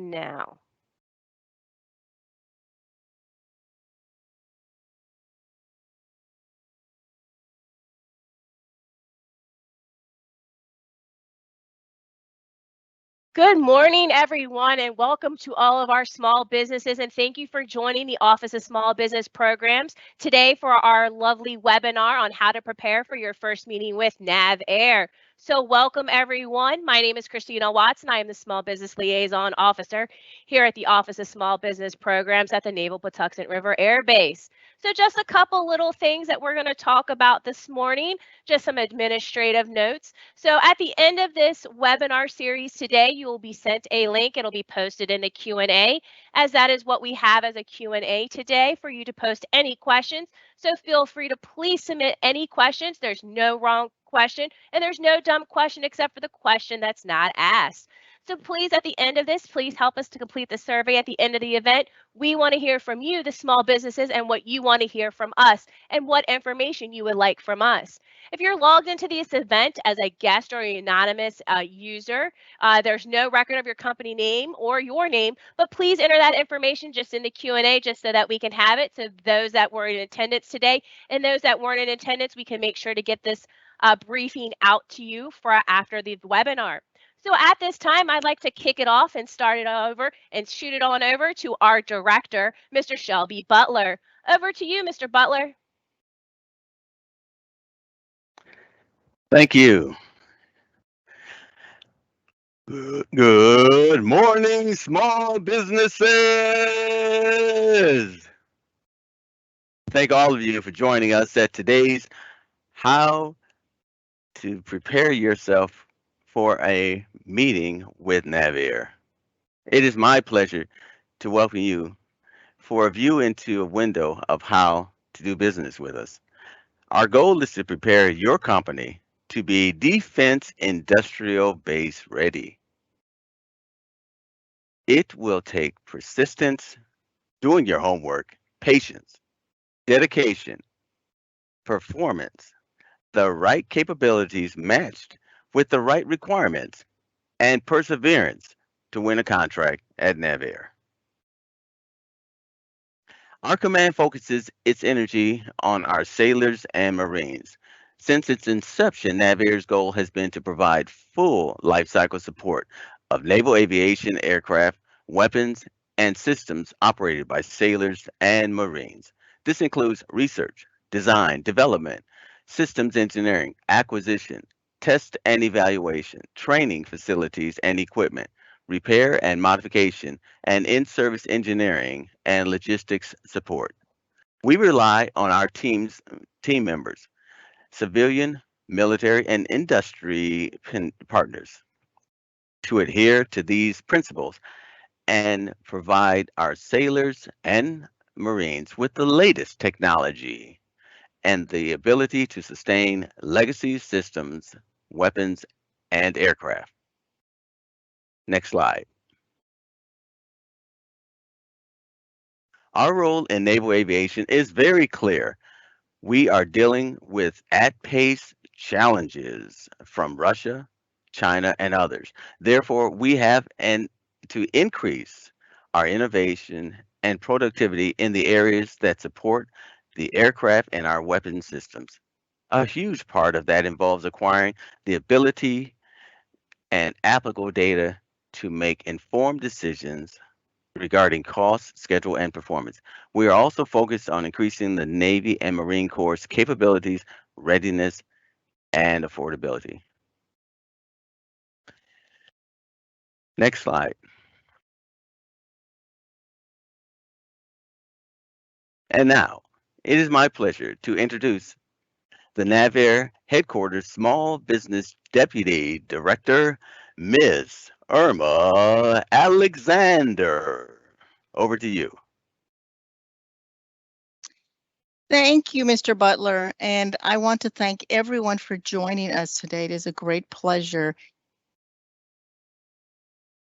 now. Good morning, everyone, and welcome to all of our small businesses. And thank you for joining the Office of Small Business Programs today for our lovely webinar on how to prepare for your first meeting with NAVAIR. So welcome, everyone. My name is Christina Watson. I am the Small Business Liaison Officer here at the Office of Small Business Programs at the Naval Patuxent River Air Base. So just a couple little things that we're going to talk about this morning, just some administrative notes. So at the end of this webinar series today, you will be sent a link. It'll be posted in the Q&A, as that is what we have as a Q&A today for you to post any questions. So feel free to please submit any questions. There's no wrong question, and there's no dumb question except for the question that's not asked. So please, at the end of this, please help us to complete the survey at the end of the event. We want to hear from you, the small businesses, and what you want to hear from us, and what information you would like from us. If you're logged into this event as a guest or an anonymous user, there's no record of your company name or your name, but please enter that information just in the Q&A just so that we can have it. So those that were in attendance today and those that weren't in attendance, we can make sure to get this briefing out to you for after the webinar. So at this time, I'd like to kick it off and start it over and shoot it on over to our director, Mr. Shelby Butler. Over to you, Mr. Butler. Thank you. Good morning, small businesses. Thank all of you for joining us at today's How to Prepare Yourself for a Meeting with NAVAIR. It is my pleasure to welcome you for a view into a window of how to do business with us. Our goal is to prepare your company to be defense industrial base ready. It will take persistence, doing your homework, patience, dedication, performance, the right capabilities matched with the right requirements, and perseverance to win a contract at NAVAIR. Our command focuses its energy on our sailors and Marines. Since its inception, NAVAIR's goal has been to provide full lifecycle support of naval aviation aircraft, weapons, and systems operated by sailors and Marines. This includes research, design, development, systems engineering, acquisition, test and evaluation, training facilities and equipment, repair and modification, and in-service engineering and logistics support. We rely on our team members, civilian, military, and industry partners to adhere to these principles and provide our sailors and Marines with the latest technology and the ability to sustain legacy systems, weapons, and aircraft. Next slide. Our role in naval aviation is very clear. We are dealing with at-pace challenges from Russia, China, and others. Therefore, we have to increase our innovation and productivity in the areas that support the aircraft and our weapon systems. A huge part of that involves acquiring the ability and applicable data to make informed decisions regarding cost, schedule, and performance. We are also focused on increasing the Navy and Marine Corps' capabilities, readiness, and affordability. Next slide. And now, it is my pleasure to introduce the NAVAIR Headquarters Small Business Deputy Director, Ms. Irma Alexander. Over to you. Thank you, Mr. Butler, and I want to thank everyone for joining us today. It is a great pleasure.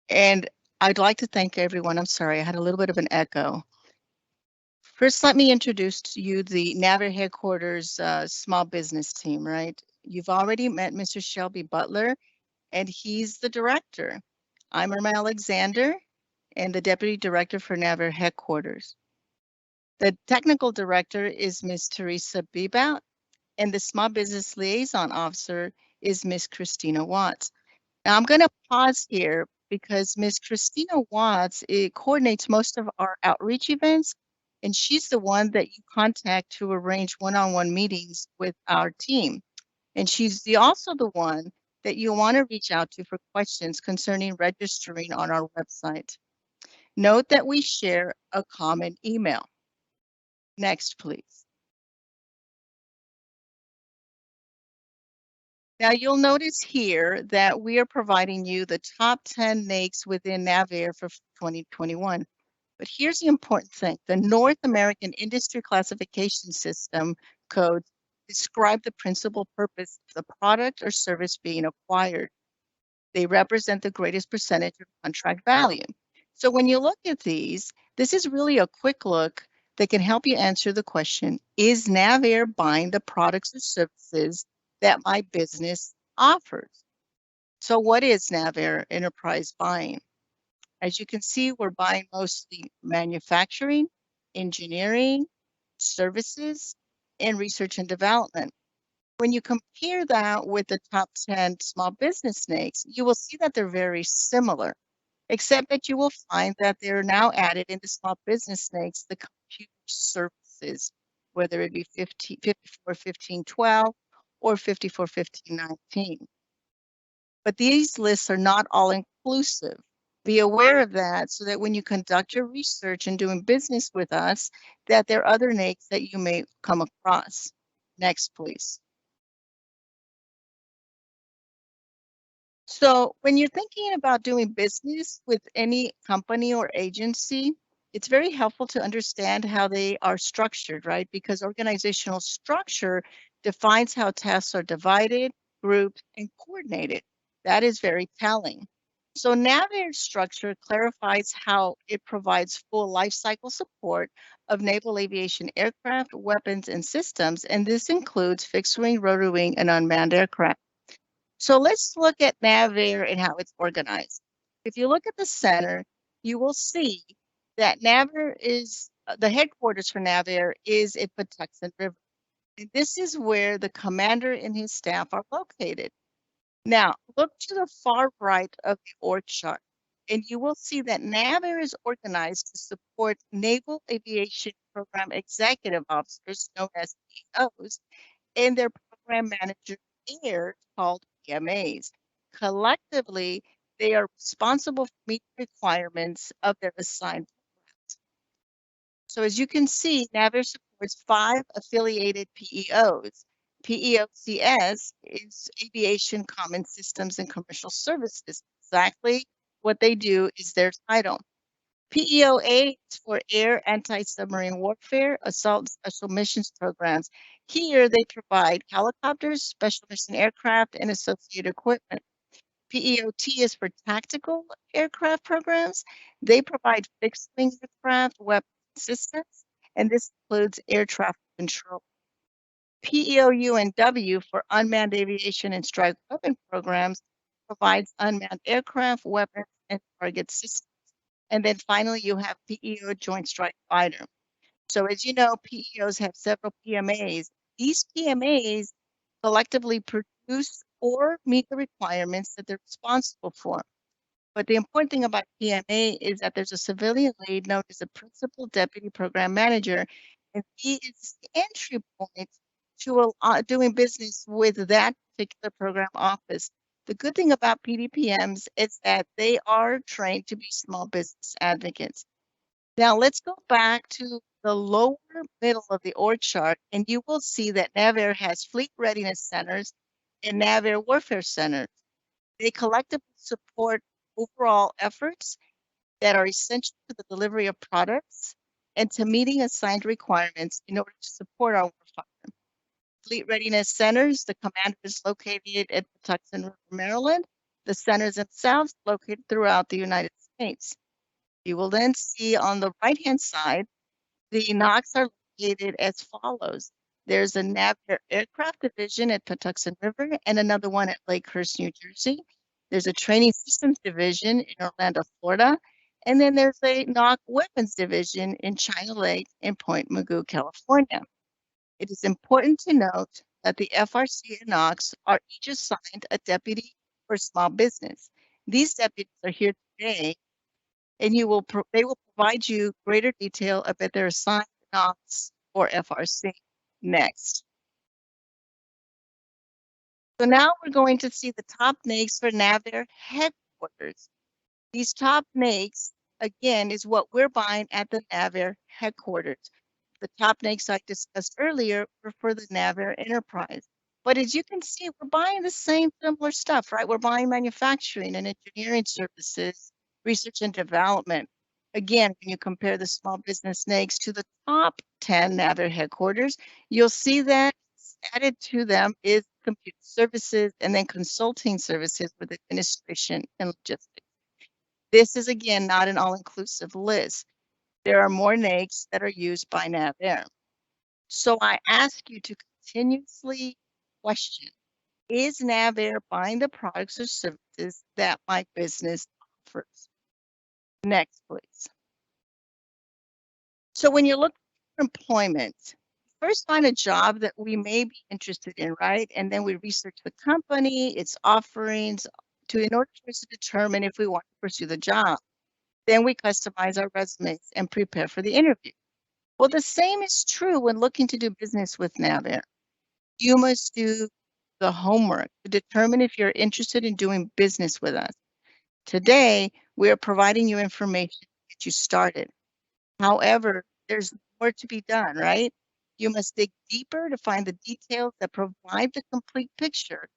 And I'd like to thank everyone. I'm sorry, I had a little bit of an echo. First, let me introduce to you the NAVAIR Headquarters small business team, right? You've already met Mr. Shelby Butler, and he's the director. I'm Irma Alexander, and the Deputy Director for NAVAIR headquarters. The Technical Director is Ms. Teresa Bebout, and the Small Business Liaison Officer is Ms. Christina Watts. Now I'm going to pause here because Ms. Christina Watts coordinates most of our outreach events, and she's the one that you contact to arrange one-on-one meetings with our team. And she's also the one that you want to reach out to for questions concerning registering on our website. Note that we share a common email. Next, please. Now you'll notice here that we are providing you the top 10 NAICS within NAVAIR for 2021. But here's the important thing. The North American Industry Classification System codes describe the principal purpose of the product or service being acquired. They represent the greatest percentage of contract value. So when you look at these, this is really a quick look that can help you answer the question, is NAVAIR buying the products or services that my business offers? So what is NAVAIR Enterprise buying? As you can see, we're buying mostly manufacturing, engineering, services, and research and development. When you compare that with the top 10 small business NAICS, you will see that they're very similar, except that you will find that they're now added into small business NAICS, the computer services, whether it be 541512 or 541519. But these lists are not all inclusive. Be aware of that so that when you conduct your research and doing business with us, that there are other NAICS that you may come across. Next, please. So when you're thinking about doing business with any company or agency, it's very helpful to understand how they are structured, right? Because organizational structure defines how tasks are divided, grouped, and coordinated. That is very telling. So NAVAIR's structure clarifies how it provides full life cycle support of naval aviation aircraft, weapons, and systems, and this includes fixed wing, rotor wing, and unmanned aircraft. So let's look at NAVAIR and how it's organized. If you look at the center, you will see that NAVAIR is, the headquarters for NAVAIR is at Patuxent River. And this is where the commander and his staff are located. Now, look to the far right of the org chart, and you will see that NAVAIR is organized to support Naval Aviation Program Executive Officers, known as POs, and their program manager airs called PMAs. Collectively, they are responsible for meeting requirements of their assigned programs. So as you can see, NAVAIR supports 5 affiliated PEOs. PEOCS is Aviation Common Systems and Commercial Services. Exactly what they do is their title. PEOA is for Air Anti-Submarine Warfare, Assault Special Missions Programs. Here they provide helicopters, special mission aircraft, and associated equipment. PEOT is for Tactical Aircraft Programs. They provide fixed wing aircraft, weapons systems, and this includes air traffic control. PEOUNW for Unmanned Aviation and Strike Weapon Programs provides unmanned aircraft, weapons, and target systems. And then finally, you have PEO Joint Strike Fighter. So as you know, PEOs have several PMAs. These PMAs collectively produce or meet the requirements that they're responsible for. But the important thing about PMA is that there's a civilian lead known as a Principal Deputy Program Manager, and he is the entry point to doing business with that particular program office. The good thing about PDPMs is that they are trained to be small business advocates. Now let's go back to the lower middle of the org chart, and you will see that NAVAIR has fleet readiness centers and NAVAIR warfare centers. They collectively support overall efforts that are essential to the delivery of products and to meeting assigned requirements in order to support our warfighter. Fleet readiness centers, the commander is located at Patuxent River, Maryland. The centers themselves located throughout the United States. You will then see on the right-hand side, the NOCs are located as follows. There's a NAVAIR Aircraft Division at Patuxent River and another one at Lakehurst, New Jersey. There's a Training Systems Division in Orlando, Florida, And then there's a NOC Weapons Division in China Lake in Point Mugu, California. It is important to note that the FRC and NOCs are each assigned a deputy for small business. These deputies are here today, and they will provide you greater detail about their assigned NOCs or FRC. Next. So now we're going to see the top NAICS for NAVAIR headquarters. These top NAICS, again, is what we're buying at the NAVAIR headquarters. The top NAICS I discussed earlier were for the NAVAIR enterprise. But as you can see, we're buying the same similar stuff, right? We're buying manufacturing and engineering services, research and development. Again, when you compare the small business NAICS to the top 10 NAVAIR headquarters, you'll see that added to them is computer services and then consulting services with administration and logistics. This is, again, not an all-inclusive list. There are more NAICS that are used by NAVAIR. So I ask you to continuously question, is NAVAIR buying the products or services that my business offers? Next, please. So when you look for employment, first find a job that we may be interested in, right? And then we research the company, its offerings, in order for us to determine if we want to pursue the job. Then we customize our resumes and prepare for the interview. Well, the same is true when looking to do business with NAVAIR. You must do the homework to determine if you're interested in doing business with us. Today, we are providing you information to get you started. However, there's more to be done, right? You must dig deeper to find the details that provide the complete picture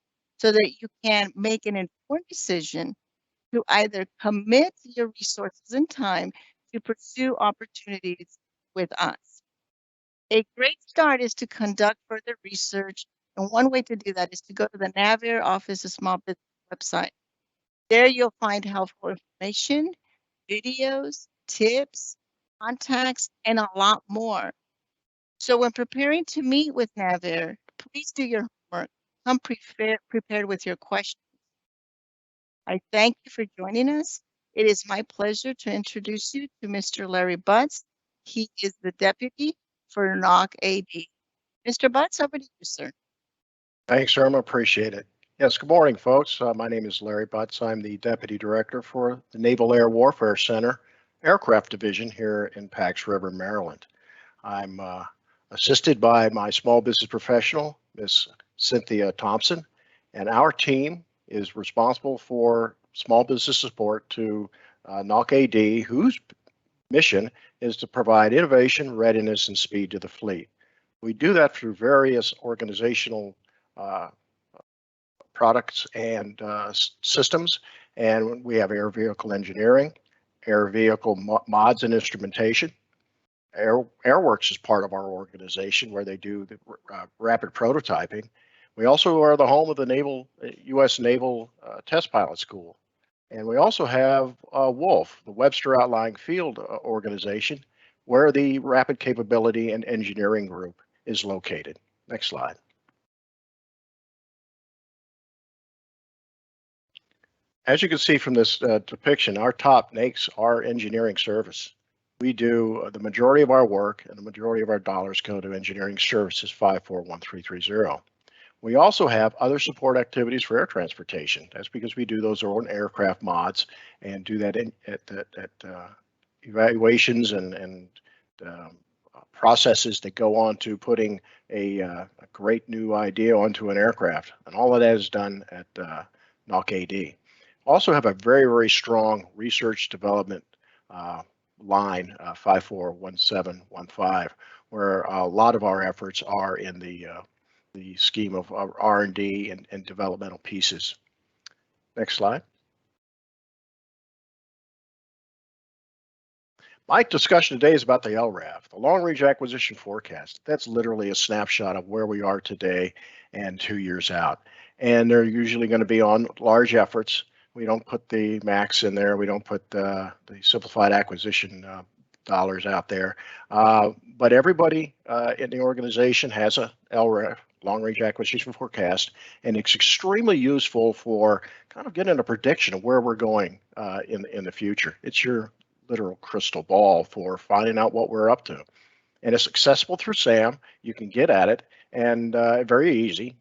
so that you can make an informed decision to either commit your resources and time to pursue opportunities with us. A great start is to conduct further research, and one way to do that is to go to the NAVAIR Office of Small Business website. There you'll find helpful information, videos, tips, contacts, and a lot more. So when preparing to meet with NAVAIR, please do your homework. Come prepared with your questions. I thank you for joining us. It is my pleasure to introduce you to Mr. Larry Butts. He is the deputy for NOC AD. Mr. Butts, over to you, sir. Thanks, Irma. Appreciate it. Yes, good morning, folks. My name is Larry Butts. I'm the Deputy Director for the Naval Air Warfare Center Aircraft Division here in Pax River, Maryland. I'm assisted by my small business professional, Miss Cynthia Thompson, and our team is responsible for small business support to NOC AD, whose mission is to provide innovation, readiness, and speed to the fleet. We do that through various organizational products and systems, and we have air vehicle engineering, air vehicle mods and instrumentation. AirWorks is part of our organization where they do the rapid prototyping. We also are the home of the U.S. Naval Test Pilot School. And we also have WOLF, the Webster Outlying Field Organization, where the Rapid Capability and Engineering Group is located. Next slide. As you can see from this depiction, our top NAICS are engineering service. We do the majority of our work, and the majority of our dollars go to engineering services 541330. We also have other support activities for air transportation. That's because we do those own aircraft mods and do that at evaluations and processes that go on to putting a great new idea onto an aircraft. And all of that is done at NOC AD. Also have a very, very strong research development line, 541715, where a lot of our efforts are in the scheme of R&D and developmental pieces. Next slide. My discussion today is about the LRAF, the Long Range Acquisition Forecast. That's literally a snapshot of where we are today and 2 years out. And they're usually going to be on large efforts. We don't put the max in there. We don't put the simplified acquisition dollars out there. But everybody in the organization has a LRAF, Long Range Acquisition Forecast, and it's extremely useful for kind of getting a prediction of where we're going in the future. It's your literal crystal ball for finding out what we're up to. And it's accessible through SAM. You can get at it, and very easy.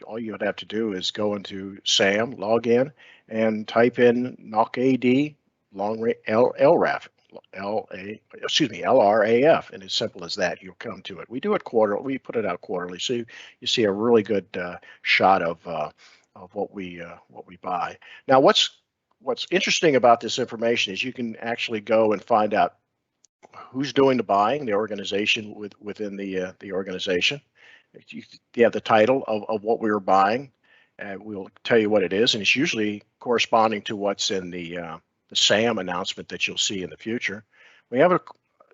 All you would have to do is go into SAM, log in, and type in NAVAL long range LRAF, LRAF, and as simple as that, you'll come to it. We do it quarterly. We put it out quarterly, so you see a really good shot of what we buy. Now, what's interesting about this information is you can actually go and find out who's doing the buying, the organization within the organization. You have the title of what we were buying, and we'll tell you what it is, and it's usually corresponding to what's in the SAM announcement that you'll see in the future. We have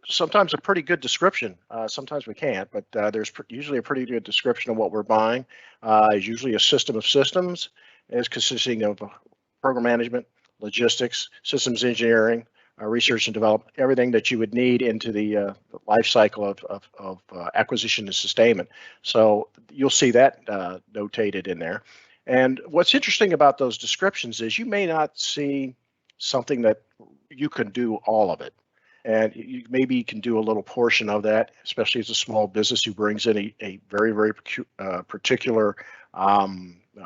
sometimes a pretty good description. Sometimes we can't, but there's usually a pretty good description of what we're buying. It's usually a system of systems, is consisting of program management, logistics, systems engineering, research and development, everything that you would need into the life cycle of acquisition and sustainment. So you'll see that notated in there. And what's interesting about those descriptions is you may not see something that you can do all of it. And you maybe can do a little portion of that, especially as a small business who brings in a very, very particular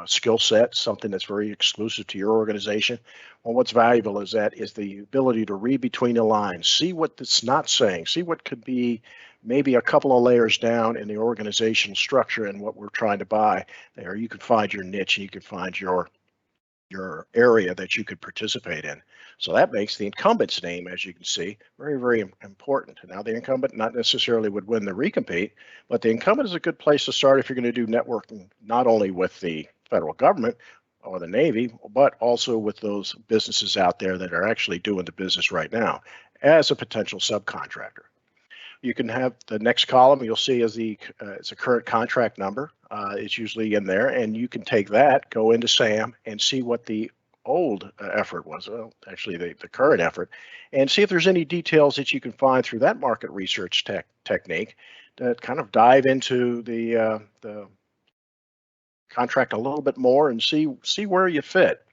skill set, something that's very exclusive to your organization. Well, what's valuable is the ability to read between the lines, see what it's not saying, see what could be maybe a couple of layers down in the organizational structure and what we're trying to buy. There, you can find your niche, and you can find your area that you could participate in. So that makes the incumbent's name, as you can see, very, very important. Now, the incumbent not necessarily would win the recompete, but the incumbent is a good place to start if you're going to do networking, not only with the federal government or the Navy, but also with those businesses out there that are actually doing the business right now as a potential subcontractor. You can have the next column you'll see as it's a current contract number. It's usually in there, and you can take that, go into SAM, and see what the old effort was, well, actually the current effort, and see if there's any details that you can find through that market research technique that kind of dive into the contract a little bit more and see where you fit.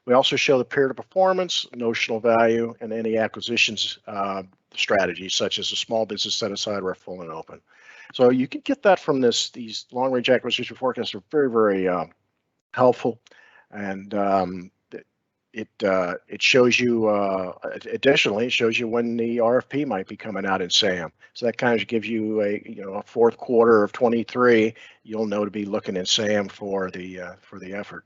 We also show the period of performance, notional value, and any acquisitions strategies, such as a small business set aside or a full and open. So you can get that from these long-range acquisition forecasts are very, very helpful, and it shows you additionally it shows you when the RFP might be coming out in SAM. So that kind of gives you a fourth quarter of 23. You'll know to be looking in SAM for the effort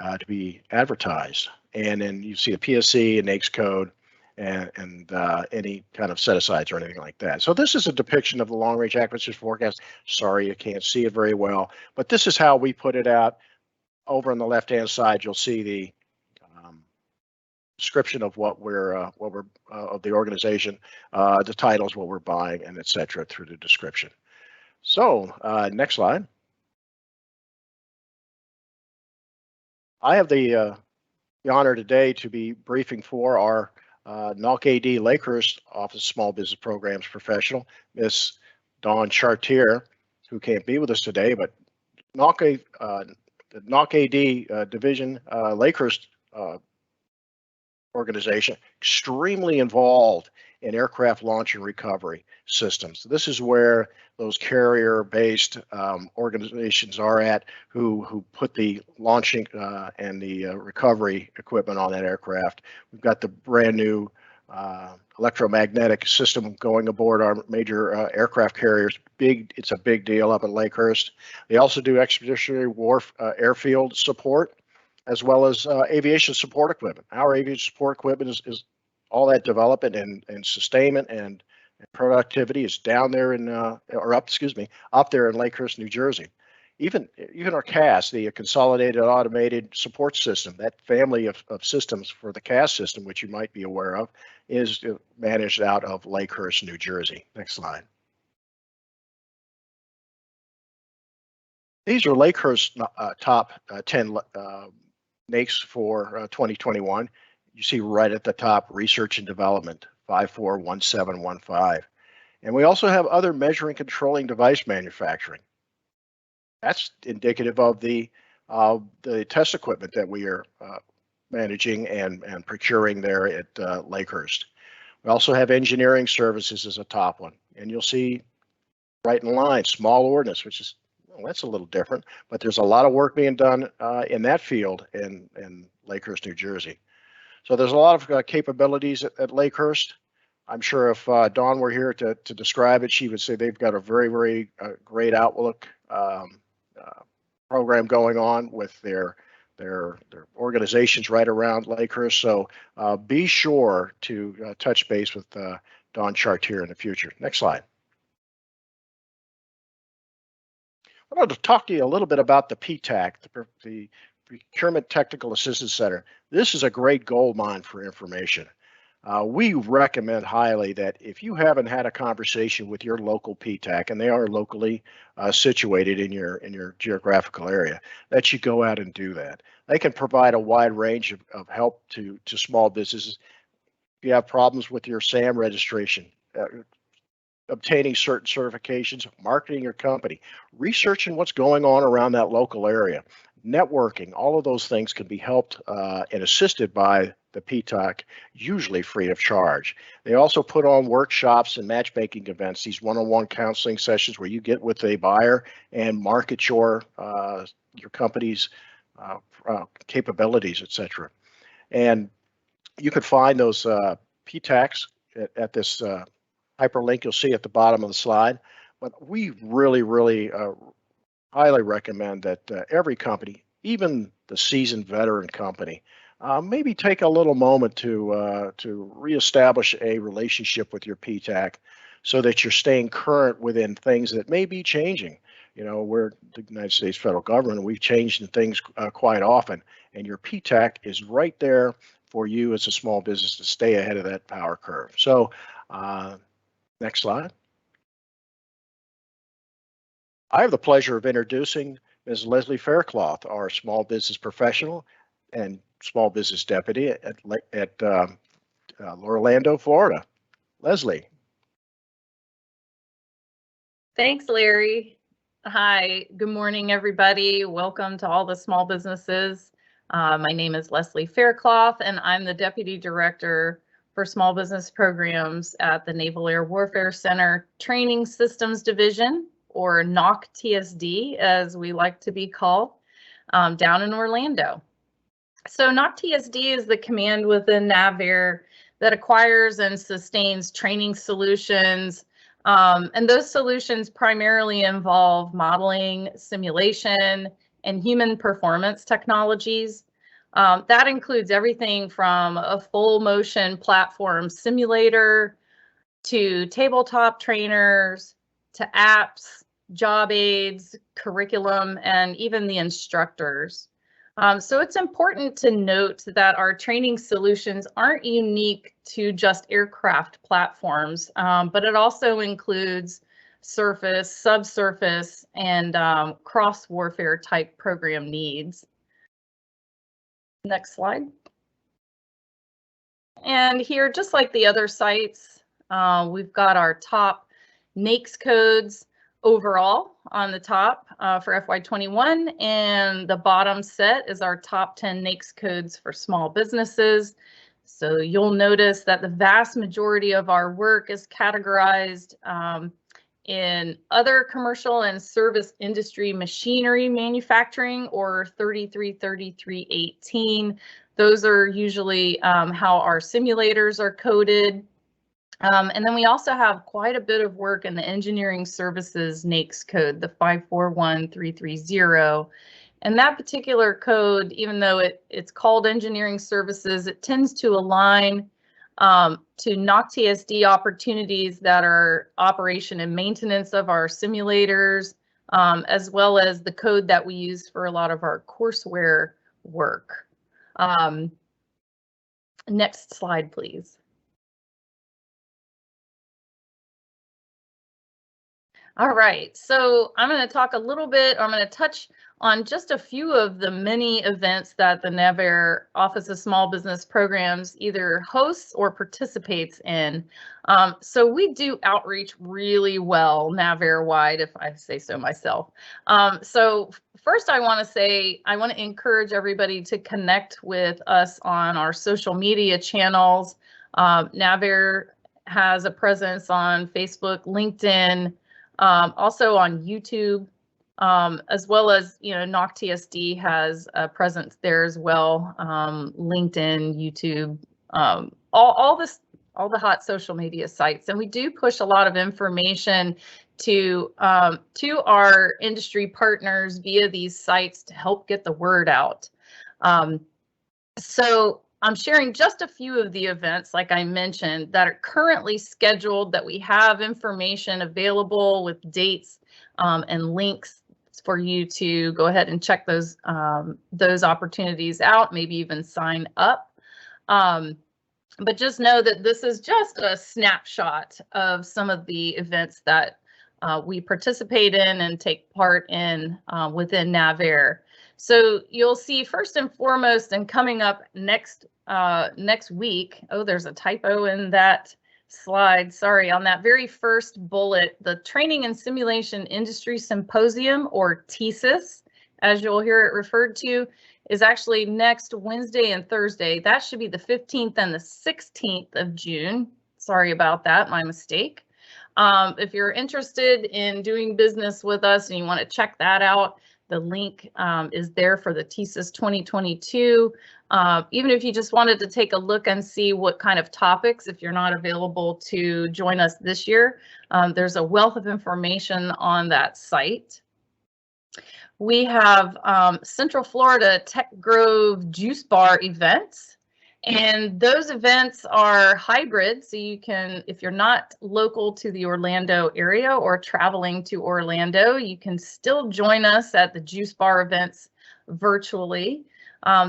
to be advertised, and then you see the PSC and NAICS code. And any kind of set-asides or anything like that. So this is a depiction of the long-range acquisition forecast. Sorry, you can't see it very well, but this is how we put it out. Over on the left-hand side, you'll see the description of what we're of the organization, the titles, what we're buying, and etc. through the description. So next slide. I have the honor today to be briefing for our NAVAL AD Lakehurst Office of Small Business Programs professional, Miss Dawn Chartier, who can't be with us today, but the NAVAL AD Division Lakehurst organization, extremely involved in aircraft launch and recovery systems. This is where those carrier-based organizations are at, who put the launching and the recovery equipment on that aircraft. We've got the brand new electromagnetic system going aboard our major aircraft carriers. It's a big deal up at Lakehurst. They also do expeditionary wharf airfield support, as well as aviation support equipment. Our aviation support equipment is all that development and sustainment and productivity is down there in up there in Lakehurst, New Jersey. Even our CAS, the Consolidated Automated Support System, that family of systems for the CAS system, which you might be aware of, is managed out of Lakehurst, New Jersey. Next slide. These are Lakehurst top 10 NAICS for 2021. You see right at the top, research and development, 541715. And we also have other measuring controlling device manufacturing. That's indicative of the test equipment that we are managing and procuring there at Lakehurst. We also have engineering services as a top one, and you'll see right in line, small ordnance, which is, well, that's a little different, but there's a lot of work being done in that field in Lakehurst, New Jersey. So there's a lot of capabilities at Lakehurst. I'm sure if Dawn were here to describe it, she would say they've got a very, very great outlook program going on with their organizations right around Lakehurst. So be sure to touch base with Dawn Chartier in the future. Next slide. I wanted to talk to you a little bit about the PTAC, the Procurement Technical Assistance Center. This is a great gold mine for information. We recommend highly that if you haven't had a conversation with your local PTAC, and they are locally situated in your geographical area, that you go out and do that. They can provide a wide range of help to small businesses. If you have problems with your SAM registration, obtaining certain certifications, marketing your company, researching what's going on around that local area, networking, all of those things can be helped and assisted by the PTAC, usually free of charge. They also put on workshops and matchmaking events, these one-on-one counseling sessions where you get with a buyer and market your company's capabilities, etc. And you can find those PTACs at this hyperlink you'll see at the bottom of the slide. But we really, really highly recommend that every company, even the seasoned veteran company, maybe take a little moment to reestablish a relationship with your PTAC so that you're staying current within things that may be changing. You know, we're the United States federal government, and we've changed in things quite often, and your PTAC is right there for you as a small business to stay ahead of that power curve. So next slide. I have the pleasure of introducing Ms. Leslie Faircloth, our small business professional and small business deputy at Orlando, Florida. Leslie. Thanks, Larry. Hi, good morning, everybody. Welcome to all the small businesses. My name is Leslie Faircloth, and I'm the Deputy Director for Small Business Programs at the Naval Air Warfare Center Training Systems Division, or NAICS, as we like to be called, down in Orlando. So NAICS is the command within NAVAIR that acquires and sustains training solutions, and those solutions primarily involve modeling, simulation, and human performance technologies. That includes everything from a full motion platform simulator to tabletop trainers, to apps, job aids, curriculum, and even the instructors. So it's important to note that our training solutions aren't unique to just aircraft platforms, but it also includes surface, subsurface, and cross warfare type program needs. Next slide. And here, just like the other sites, we've got our top NAICS codes overall on the top for FY21, and the bottom set is our top 10 NAICS codes for small businesses. So you'll notice that the vast majority of our work is categorized in other commercial and service industry machinery manufacturing, or 333318. Those are usually how our simulators are coded. And then we also have quite a bit of work in the engineering services NAICS code, the 541330. And that particular code, even though it's called engineering services, it tends to align to NAICS opportunities that are operation and maintenance of our simulators, as well as the code that we use for a lot of our courseware work. Next slide, please. All right, so I'm going to talk a little bit, I'm going to touch on just a few of the many events that the NAVAIR Office of Small Business Programs either hosts or participates in. So we do outreach really well NAVAIR-wide, if I say so myself. So first I want to encourage everybody to connect with us on our social media channels. NAVAIR has a presence on Facebook, LinkedIn, also on YouTube, as well as, you know, NOC-TSD has a presence there as well. LinkedIn, YouTube, all the hot social media sites. And we do push a lot of information to our industry partners via these sites to help get the word out. So I'm sharing just a few of the events, like I mentioned, that are currently scheduled, that we have information available with dates and links for you to go ahead and check those opportunities out, maybe even sign up. But just know that this is just a snapshot of some of the events that we participate in and take part in within NAVAIR. So you'll see first and foremost, and coming up next week, oh, there's a typo in that slide, sorry, on that very first bullet, the Training and Simulation Industry Symposium, or TSIS, as you'll hear it referred to, is actually next Wednesday and Thursday. That should be the 15th and the 16th of June. Sorry about that, my mistake. If you're interested in doing business with us and you want to check that out, the link is there for the TSIS 2022. Even if you just wanted to take a look and see what kind of topics, if you're not available to join us this year, there's a wealth of information on that site. We have Central Florida Tech Grove Juice Bar events. And those events are hybrid, so you can, if you're not local to the Orlando area or traveling to Orlando, you can still join us at the Juice Bar events virtually.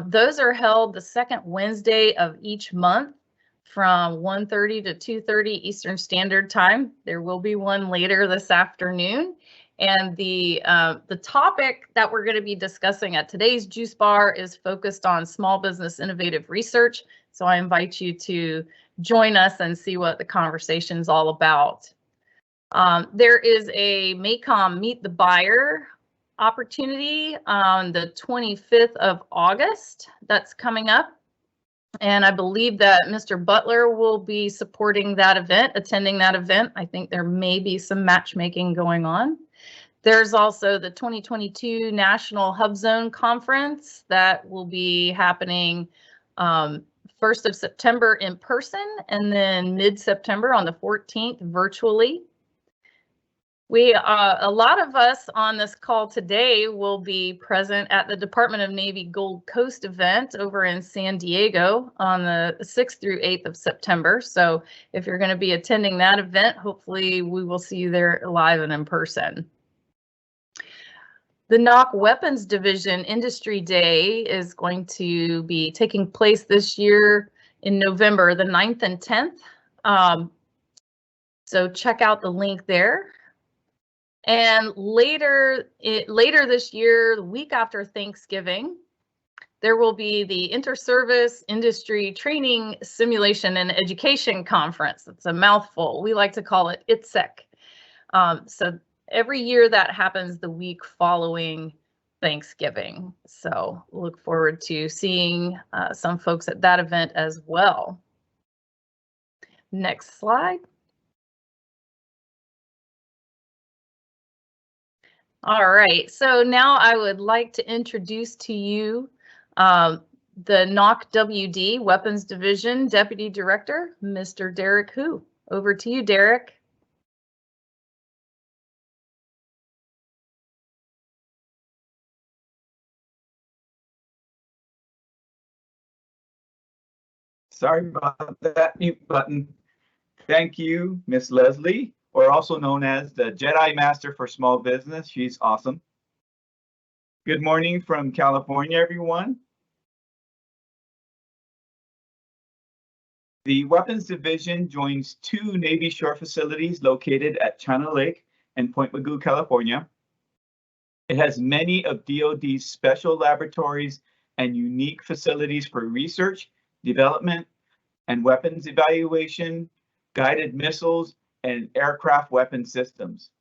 Those are held the second Wednesday of each month from 1:30 to 2:30 Eastern Standard Time. There will be one later this afternoon. And the topic that we're going to be discussing at today's Juice Bar is focused on small business innovative research. So I invite you to join us and see what the conversation is all about. There is a MACOM Meet the Buyer opportunity on the 25th of August that's coming up. And I believe that Mr. Butler will be supporting that event, attending that event. I think there may be some matchmaking going on. There's also the 2022 National Hub Zone Conference that will be happening 1st of September in person and then mid-September on the 14th virtually. A lot of us on this call today will be present at the Department of Navy Gold Coast event over in San Diego on the 6th through 8th of September. So if you're going to be attending that event, hopefully we will see you there live and in person. The NOC Weapons Division Industry Day is going to be taking place this year in November, the 9th and 10th. So check out the link there. And later this year, the week after Thanksgiving, there will be the Inter-Service Industry Training, Simulation, and Education Conference. It's a mouthful. We like to call it ITSEC. So every year that happens the week following Thanksgiving. So look forward to seeing some folks at that event as well. Next slide. All right, so now I would like to introduce to you the NOC WD Weapons Division Deputy Director, Mr. Derek Hu. Over to you, Derek. Sorry about that mute button. Thank you, Miss Leslie, or also known as the Jedi Master for Small Business. She's awesome. Good morning from California, everyone. The Weapons Division joins two Navy shore facilities located at China Lake and Point Mugu, California. It has many of DoD's special laboratories and unique facilities for research, development, and weapons evaluation, guided missiles, and aircraft weapon systems.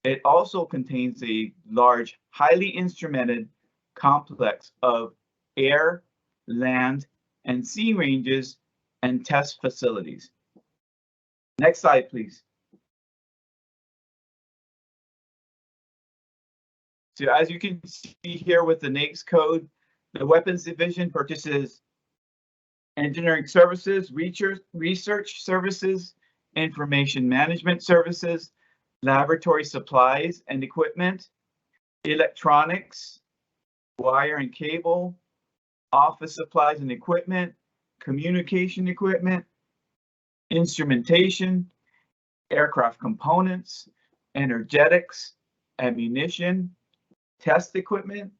It also contains a large, highly instrumented complex of air, land, and sea ranges and test facilities. Next slide, please. So as you can see here with the NAICS code, the Weapons Division purchases engineering services, research services, information management services, laboratory supplies and equipment, electronics, wire and cable, office supplies and equipment, communication equipment, instrumentation, aircraft components, energetics, ammunition, test equipment,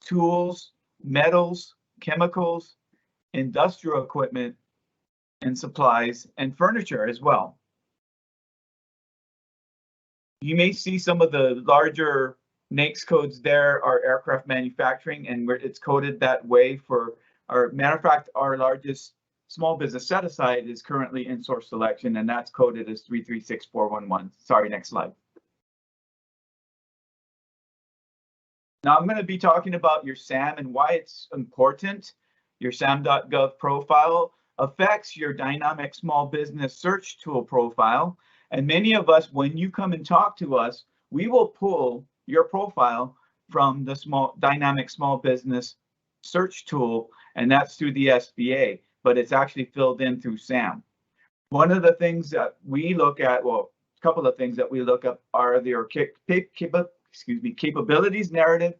tools, metals, chemicals, industrial equipment, and supplies, and furniture as well. You may see some of the larger NAICS codes there are aircraft manufacturing, and it's coded that way for our, matter of fact, our largest small business set aside is currently in source selection, and that's coded as 336411. Sorry, next slide. Now I'm going to be talking about your SAM and why it's important. Your SAM.gov profile affects your dynamic small business search tool profile. And many of us, when you come and talk to us, we will pull your profile from the dynamic small business search tool, and that's through the SBA, but it's actually filled in through SAM. One of the things that we look at, well, a couple of things that we look up are their capabilities, narrative,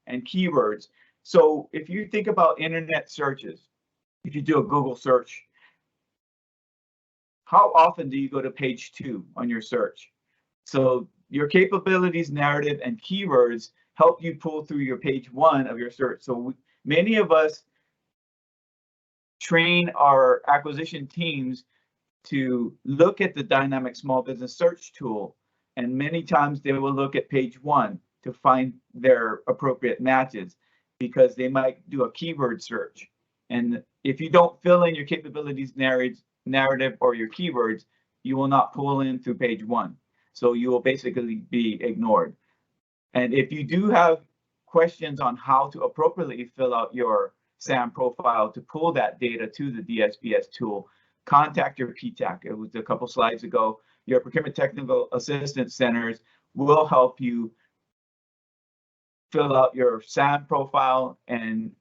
and keywords. So if you think about internet searches, if you do a Google search, how often do you go to page 2 on your search? So your capabilities, narrative, and keywords help you pull through your page 1 of your search. So many of us train our acquisition teams to look at the dynamic small business search tool, and many times they will look at page 1 to find their appropriate matches, because they might do a keyword search. And if you don't fill in your capabilities, narrative, or your keywords, you will not pull in through page 1. So you will basically be ignored. And if you do have questions on how to appropriately fill out your SAM profile to pull that data to the DSBS tool, contact your PTAC. It was a couple slides ago. Your Procurement Technical Assistance Centers will help you fill out your SAM profile and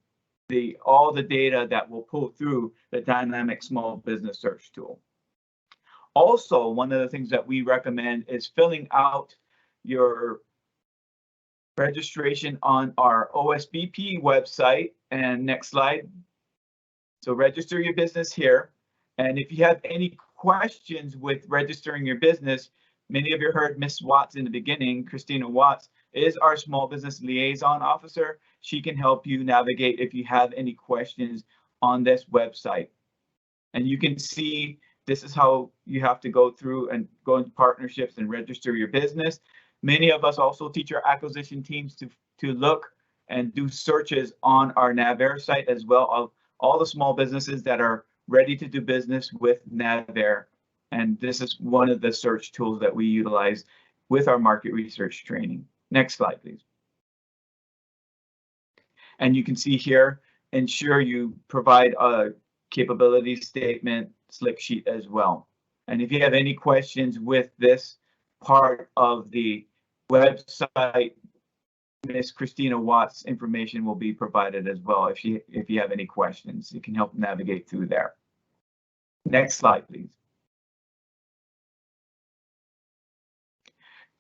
all the data that will pull through the dynamic small business search tool. Also, one of the things that we recommend is filling out your registration on our OSBP website. And next slide. So register your business here. And if you have any questions with registering your business, many of you heard Miss Watts in the beginning. Christina Watts is our small business liaison officer. She can help you navigate if you have any questions on this website. And you can see this is how you have to go through and go into partnerships and register your business. Many of us also teach our acquisition teams to look and do searches on our NAVAIR'S site as well of all the small businesses that are ready to do business with NAVAIR. And this is one of the search tools that we utilize with our market research training. Next slide, please. And you can see here, ensure you provide a capability statement slick sheet as well. And if you have any questions with this part of the website, Miss Christina Watts' information will be provided as well. If you have any questions, you can help navigate through there. Next slide, please.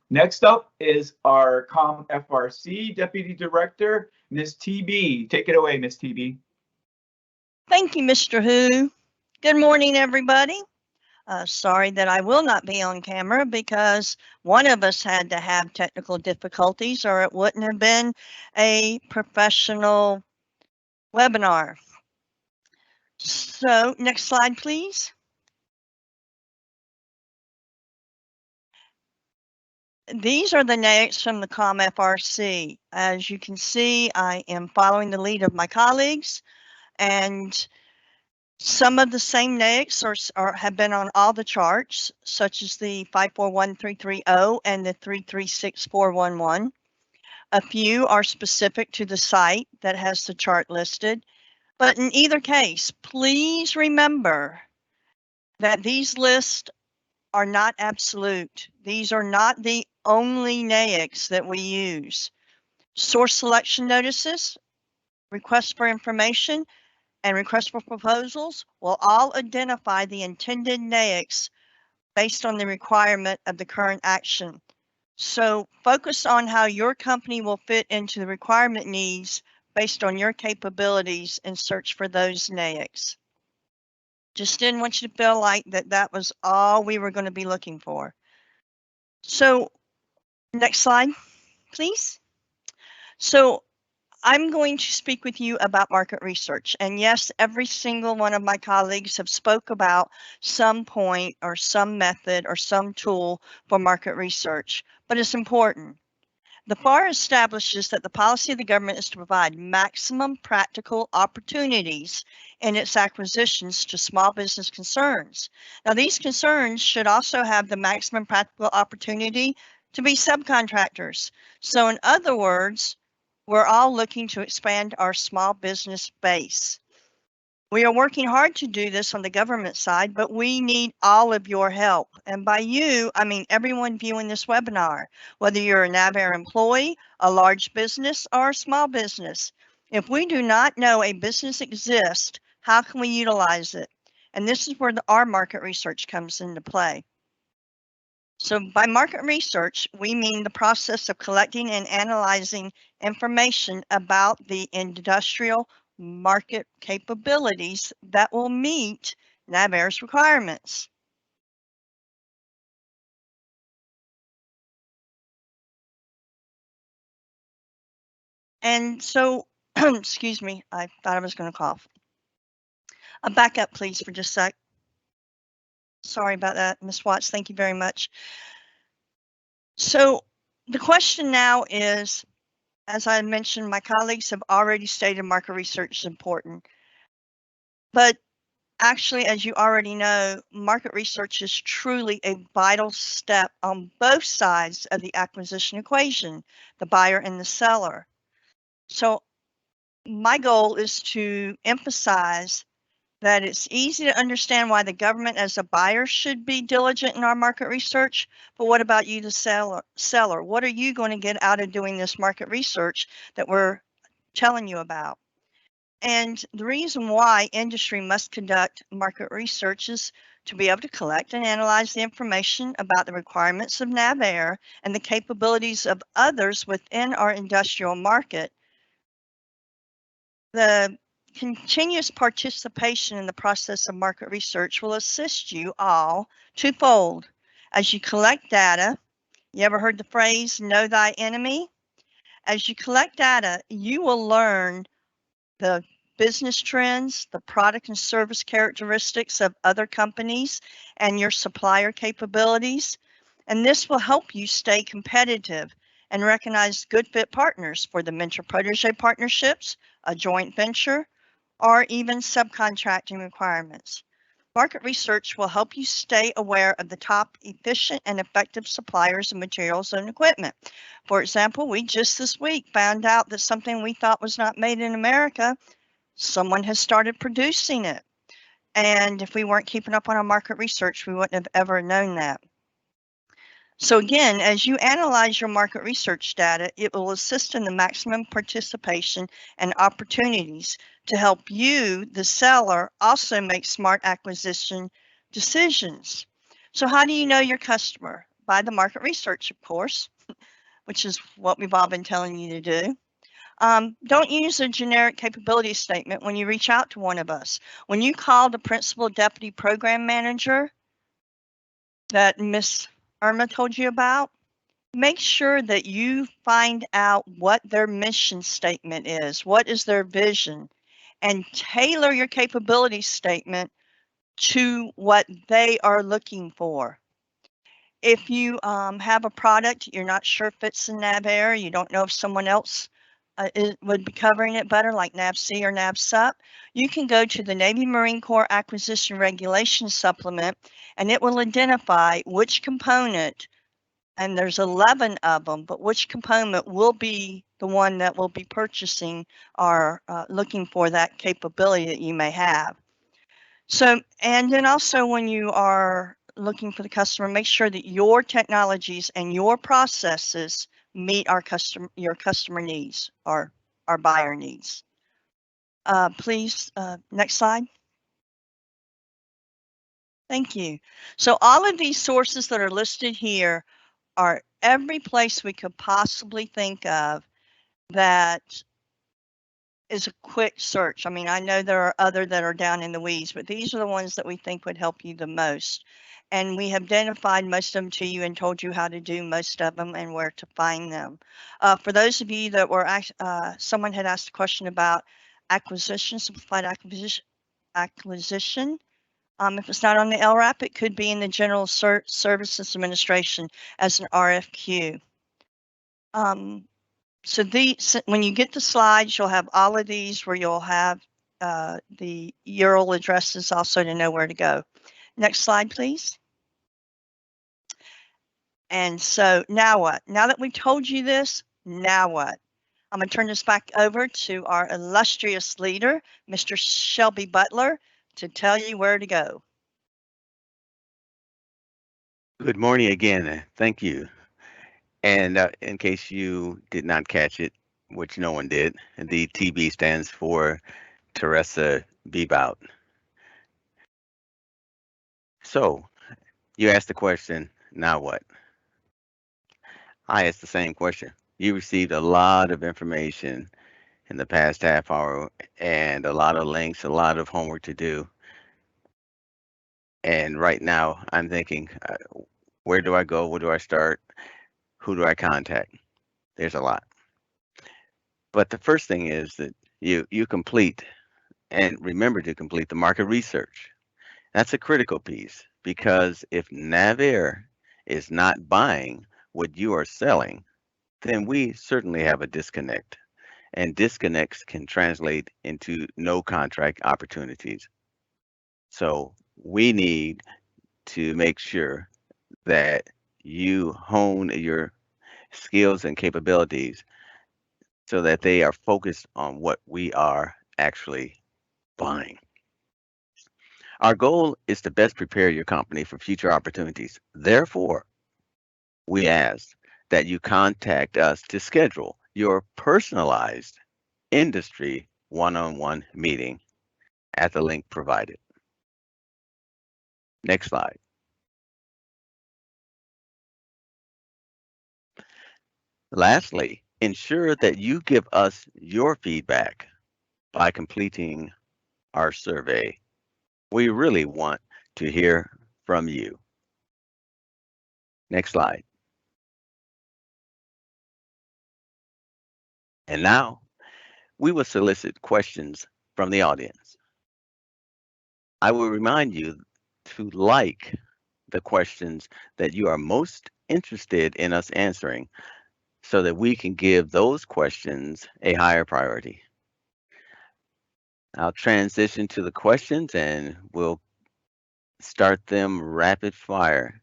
Next up is our COMFRC Deputy Director, Ms. TB. Take it away, Ms. TB. Thank you, Mr. Hu. Good morning, everybody. Sorry that I will not be on camera because one of us had to have technical difficulties or it wouldn't have been a professional webinar. So next slide, please. These are the NAICS from the COMFRC. As you can see, I am following the lead of my colleagues, and some of the same NAICS have been on all the charts, such as the 541330 and the 336411. A few are specific to the site that has the chart listed, but in either case, please remember that these lists are not absolute. These are not the only NAICS that we use. Source selection notices, requests for information, and requests for proposals will all identify the intended NAICS based on the requirement of the current action. So focus on how your company will fit into the requirement needs based on your capabilities and search for those NAICS. Just didn't want you to feel like that was all we were going to be looking for. So next slide, please. So I'm going to speak with you about market research. And yes, every single one of my colleagues have spoke about some point or some method or some tool for market research, but it's important. The FAR establishes that the policy of the government is to provide maximum practical opportunities in its acquisitions to small business concerns. Now, these concerns should also have the maximum practical opportunity to be subcontractors. So in other words, we're all looking to expand our small business base. We are working hard to do this on the government side, but we need all of your help. And by you, I mean everyone viewing this webinar, whether you're a NAVAIR employee, a large business, or a small business. If we do not know a business exists, how can we utilize it? And this is where our market research comes into play. So by market research, we mean the process of collecting and analyzing information about the industrial market capabilities that will meet NAVAIR'S requirements. And so, excuse me, I thought I was going to cough. Back up, please, for just a sec. Sorry about that, Ms. Watts. Thank you very much. So the question now is, as I mentioned, my colleagues have already stated market research is important. But actually, as you already know, market research is truly a vital step on both sides of the acquisition equation, the buyer and the seller. So my goal is to emphasize that it's easy to understand why the government as a buyer should be diligent in our market research, but what about you, the seller? What are you going to get out of doing this market research that we're telling you about? And the reason why industry must conduct market research is to be able to collect and analyze the information about the requirements of NAVAIR and the capabilities of others within our industrial market. The continuous participation in the process of market research will assist you all twofold. As you collect data, you ever heard the phrase, know thy enemy? As you collect data, you will learn the business trends, the product and service characteristics of other companies, and your supplier capabilities. And this will help you stay competitive and recognize good fit partners for the mentor-protege partnerships, a joint venture, or even subcontracting requirements. Market research will help you stay aware of the top efficient and effective suppliers of materials and equipment. For example, we just this week found out that something we thought was not made in America, someone has started producing it. And if we weren't keeping up on our market research, we wouldn't have ever known that. So again, as you analyze your market research data, it will assist in the maximum participation and opportunities to help you, the seller, also make smart acquisition decisions. So how do you know your customer? By the market research, of course, which is what we've all been telling you to do. Don't use a generic capability statement when you reach out to one of us. When you call the principal deputy program manager that Ms. Irma told you about, make sure that you find out what their mission statement is, what is their vision, and tailor your capability statement to what they are looking for. If you have a product you're not sure fits in NAVAIR, you don't know if someone else would be covering it better, like NAVC or NAVSUP, you can go to the Navy Marine Corps Acquisition Regulations Supplement, and it will identify which component, and there's 11 of them, but which component will be the one that will be purchasing or looking for that capability that you may have. So, and then also when you are looking for the customer, make sure that your technologies and your processes meet your customer needs or our buyer needs. Please, next slide. Thank you. So all of these sources that are listed here are every place we could possibly think of that is a quick search. I mean, I know there are other that are down in the weeds, but these are the ones that we think would help you the most. And we have identified most of them to you and told you how to do most of them and where to find them. For those of you that were, someone had asked a question about acquisition, simplified acquisition. If it's not on the LRAP, it could be in the General Services Administration as an RFQ. So when you get the slides, you'll have all of these where you'll have the URL addresses also to know where to go. Next slide, please. And so now what? Now that we've told you this, now what? I'm going to turn this back over to our illustrious leader, Mr. Shelby Butler, to tell you where to go. Good morning again. Thank you. And in case you did not catch it, which no one did, the TB stands for Teresa Bebout. So you asked the question, now what? I asked the same question. You received a lot of information in the past half hour and a lot of links, a lot of homework to do. And right now I'm thinking, where do I go? Where do I start? Who do I contact? There's a lot. But the first thing is that you complete and remember to complete the market research. That's a critical piece because if NAVAIR is not buying what you are selling, then we certainly have a disconnect. And disconnects can translate into no contract opportunities. So we need to make sure that you hone your skills and capabilities so that they are focused on what we are actually buying. Our goal is to best prepare your company for future opportunities. Therefore, we ask that you contact us to schedule your personalized industry one-on-one meeting at the link provided. Next slide. Lastly, ensure that you give us your feedback by completing our survey. We really want to hear from you. Next slide. And now we will solicit questions from the audience. I will remind you to like the questions that you are most interested in us answering so that we can give those questions a higher priority. I'll transition to the questions and we'll start them rapid fire.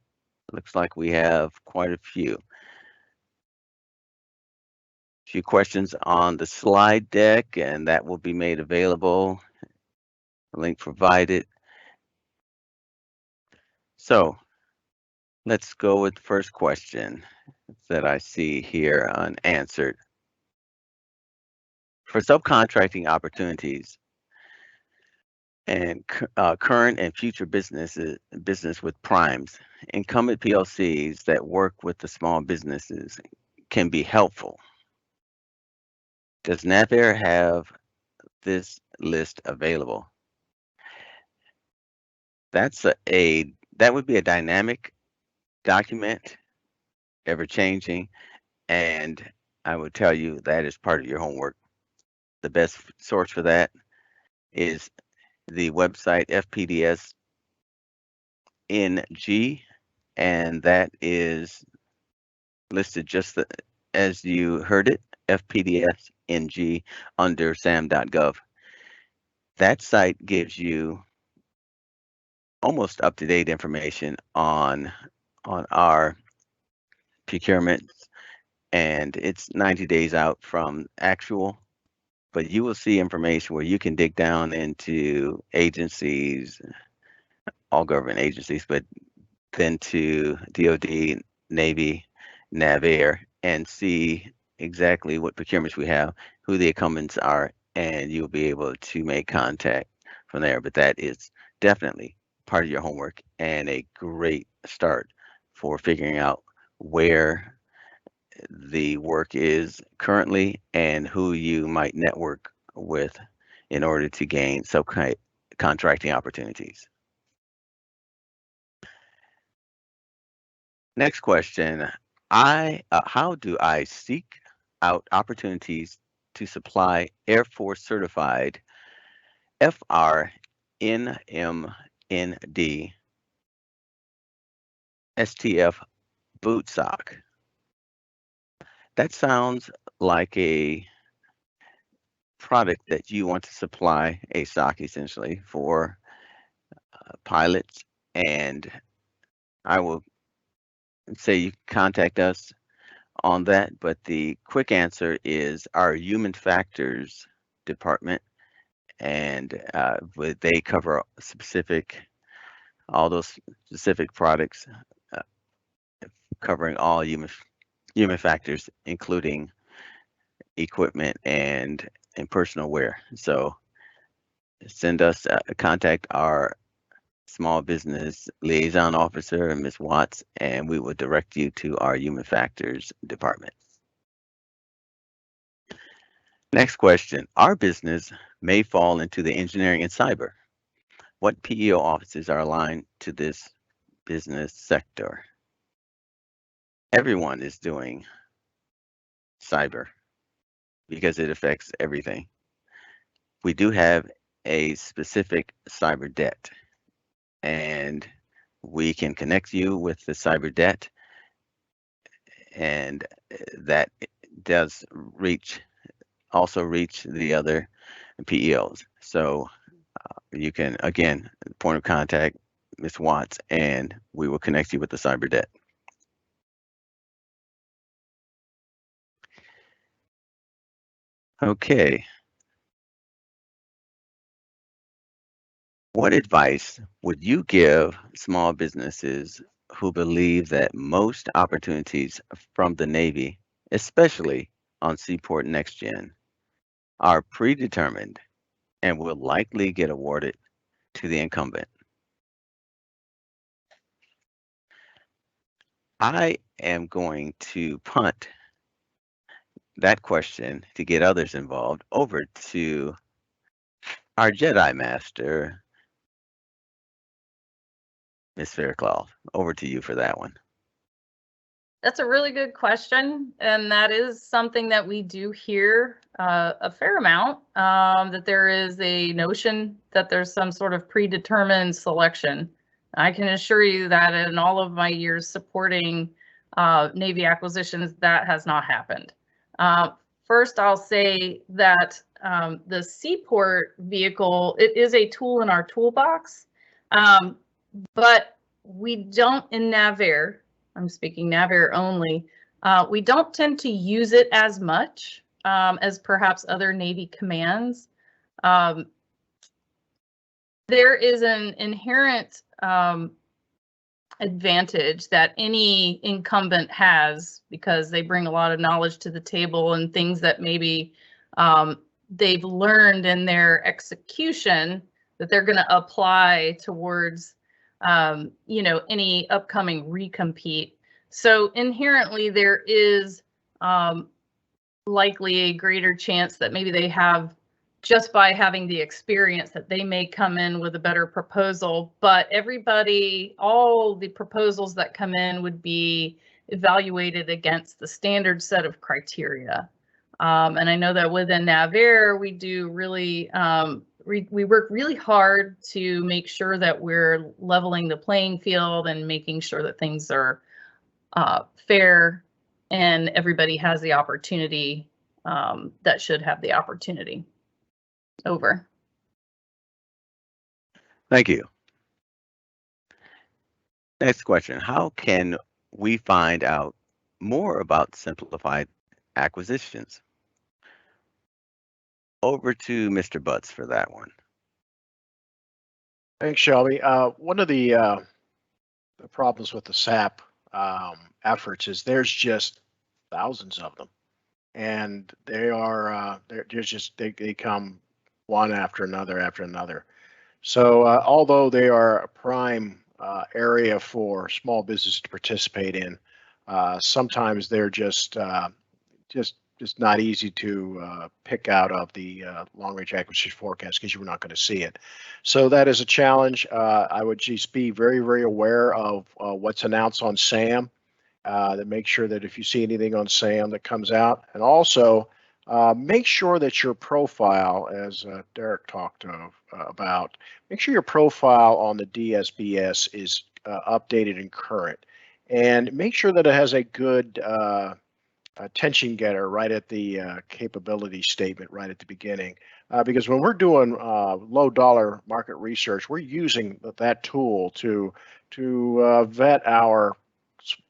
Looks like we have quite a few. Few questions on the slide deck, and that will be made available. Link provided. So let's go with the first question that I see here unanswered. For subcontracting opportunities and current and future business with primes, incumbent PLCs that work with the small businesses can be helpful. Does NAVAIR have this list available? That would be a dynamic document, ever changing, and I would tell you that is part of your homework. The best source for that is the website FPDS NG, and that is listed just as you heard it, FPDS NG under sam.gov. That site gives you almost up-to-date information on our procurements, and it's 90 days out from actual, but you will see information where you can dig down into agencies, all government agencies, but then to DoD, Navy, NAVAIR, and see exactly what procurements we have, who the incumbents are, and you'll be able to make contact from there. But that is definitely part of your homework and a great start for figuring out where the work is currently and who you might network with in order to gain subcontracting opportunities. Next question. How do I seek out opportunities to supply Air Force certified FRNMND STF boot sock? That sounds like a product that you want to supply, a sock essentially for pilots, and I will say you contact us on that, but the quick answer is our human factors department, and they cover all those specific products, covering all human factors, including equipment and personal wear. So send us contact our small business liaison officer, Ms. Watts, and we will direct you to our human factors department. Next question. Our business may fall into the engineering and cyber. What PEO offices are aligned to this business sector? Everyone is doing cyber because it affects everything. We do have a specific cyber debt, and we can connect you with the cyber debt, and that does also reach the other PEOs. So you can, again, point of contact, Ms. Watts, and we will connect you with the cyber debt. Okay. What advice would you give small businesses who believe that most opportunities from the Navy, especially on Seaport Next Gen, are predetermined and will likely get awarded to the incumbent? I am going to punt that question to get others involved over to our Jedi Master, Ms. Faircloth. Over to you for that one. That's a really good question, and that is something that we do hear a fair amount, that there is a notion that there's some sort of predetermined selection. I can assure you that in all of my years supporting Navy acquisitions, that has not happened. First, I'll say that the Seaport vehicle, it is a tool in our toolbox, but we don't in NAVAIR, I'm speaking NAVAIR only, we don't tend to use it as much as perhaps other Navy commands. There is an inherent advantage that any incumbent has because they bring a lot of knowledge to the table and things that maybe they've learned in their execution that they're going to apply towards any upcoming recompete. So inherently there is likely a greater chance that maybe they have, just by having the experience, that they may come in with a better proposal. But all the proposals that come in would be evaluated against the standard set of criteria. And I know that within NAVAIR, we do really, we work really hard to make sure that we're leveling the playing field and making sure that things are fair and everybody has the opportunity that should have the opportunity. Over. Thank you. Next question. How can we find out more about simplified acquisitions? Over to Mr. Butts for that one. Thanks, Shelby. One of the problems with the SAP efforts is there's just thousands of them, and they're just they come one after another. So although they are a prime area for small business to participate in, sometimes they're just not easy to pick out of the long-range acquisition forecast because you're not going to see it. So that is a challenge. I would just be very, very aware of what's announced on SAM. That make sure that if you see anything on SAM that comes out, and also make sure that your profile, as Derek talked about, make sure your profile on the DSBS is updated and current, and make sure that it has a good attention getter right at the capability statement right at the beginning, because when we're doing low dollar market research, we're using that tool to vet our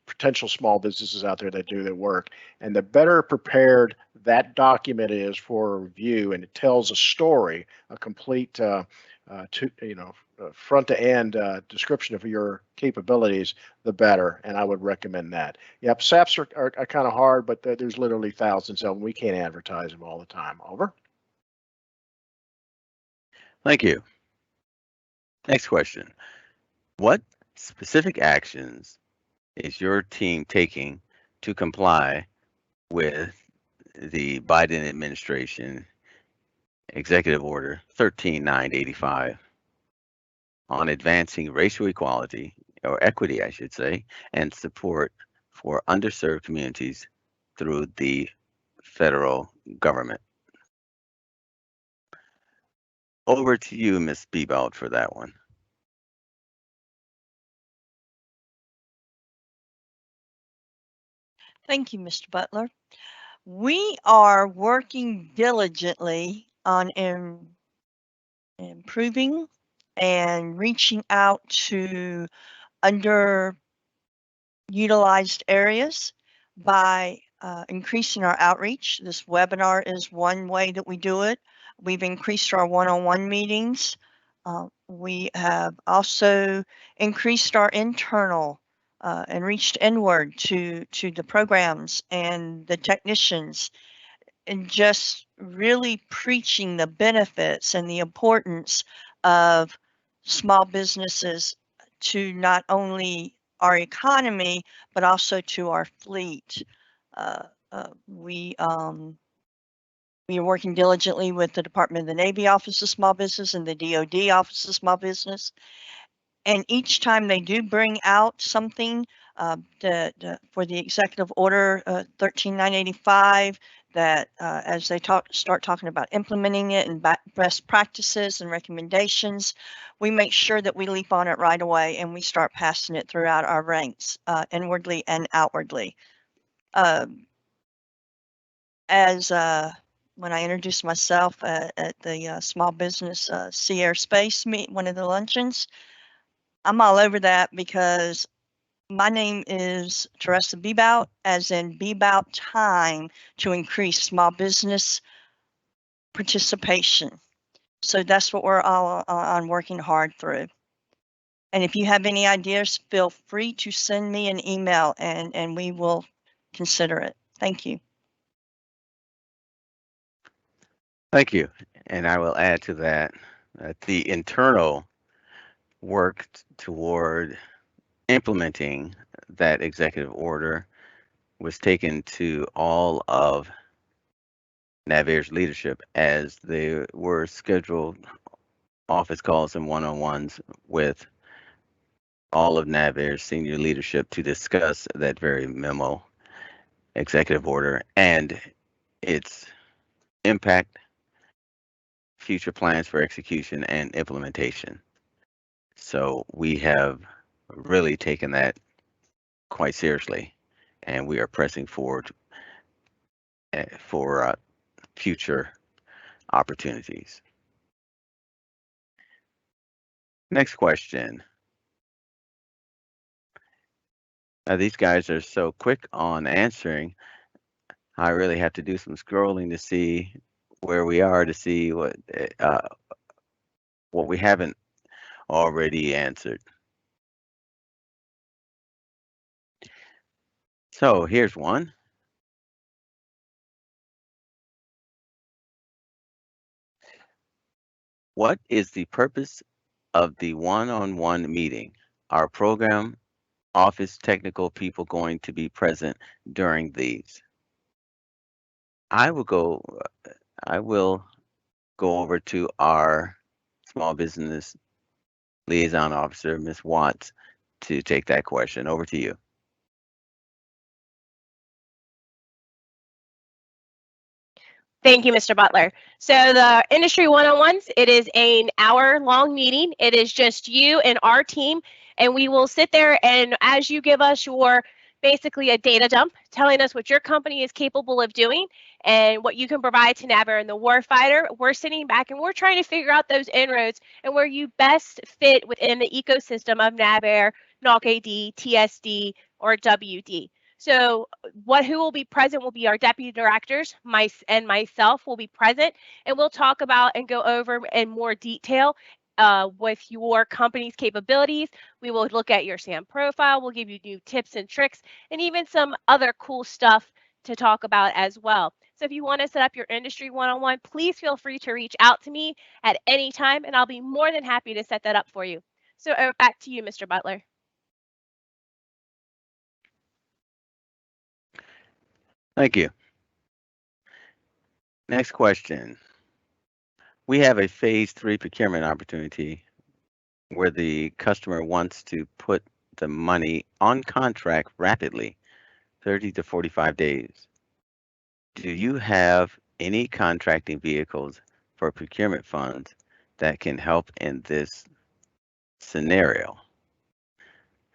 potential small businesses out there that do their work. And the better prepared that document is for review, and it tells a story, a complete front to end description of your capabilities, the better. And I would recommend that. Yep, SAPs are kind of hard, but there's literally thousands of them. We can't advertise them all the time. Over. Thank you. Next question. What specific actions is your team taking to comply with the Biden administration Executive Order 13985 on advancing racial equality, or equity, I should say, and support for underserved communities through the federal government? Over to you, Ms. Bebout, for that one. Thank you, Mr. Butler. We are working diligently on improving and reaching out to underutilized areas by increasing our outreach. This webinar is one way that we do it. We've increased our one-on-one meetings. We have also increased our internal and reached inward to the programs and the technicians, and just really preaching the benefits and the importance of small businesses to not only our economy, but also to our fleet. We are working diligently with the Department of the Navy Office of Small Business and the DoD Office of Small Business. And each time they do bring out something for the Executive Order 13985, that as they start talking about implementing it and best practices and recommendations, we make sure that we leap on it right away and we start passing it throughout our ranks, inwardly and outwardly. When I introduced myself at the Small Business Sea Air Space meet, one of the luncheons, I'm all over that because my name is Teresa Bebout, as in Bebout time to increase small business participation. So that's what we're all on working hard through. And if you have any ideas, feel free to send me an email and we will consider it. Thank you. Thank you. And I will add to that the internal work toward implementing that executive order was taken to all of NAVAIR'S leadership as they were scheduled office calls and one-on-ones with all of NAVAIR'S senior leadership to discuss that very memo, executive order, and its impact, future plans for execution and implementation. So we have really taken that quite seriously, and we are pressing forward for future opportunities. Next question. These guys are so quick on answering. I really have to do some scrolling to see where we are, to see what we haven't already answered. So here's one. What is the purpose of the one-on-one meeting? Our program office technical people going to be present during these? I will go over to our small business liaison officer, Ms. Watts, to take that question. Over to you. Thank you, Mr. Butler. So the industry one-on-ones, it is an hour-long meeting. It is just you and our team, and we will sit there, and as you give us your basically a data dump telling us what your company is capable of doing and what you can provide to NAVAIR and the warfighter, we're sitting back and we're trying to figure out those inroads and where you best fit within the ecosystem of NAVAIR, NAICS, TSD, or WD. So who will be present will be our deputy directors, myself will be present, and we'll talk about and go over in more detail with your company's capabilities. We will look at your SAM profile, we'll give you new tips and tricks, and even some other cool stuff to talk about as well. So if you want to set up your industry one-on-one, please feel free to reach out to me at any time, and I'll be more than happy to set that up for you. So back to you, Mr. Butler. Thank you. Next question. We have a phase 3 procurement opportunity where the customer wants to put the money on contract rapidly, 30 to 45 days. Do you have any contracting vehicles for procurement funds that can help in this scenario?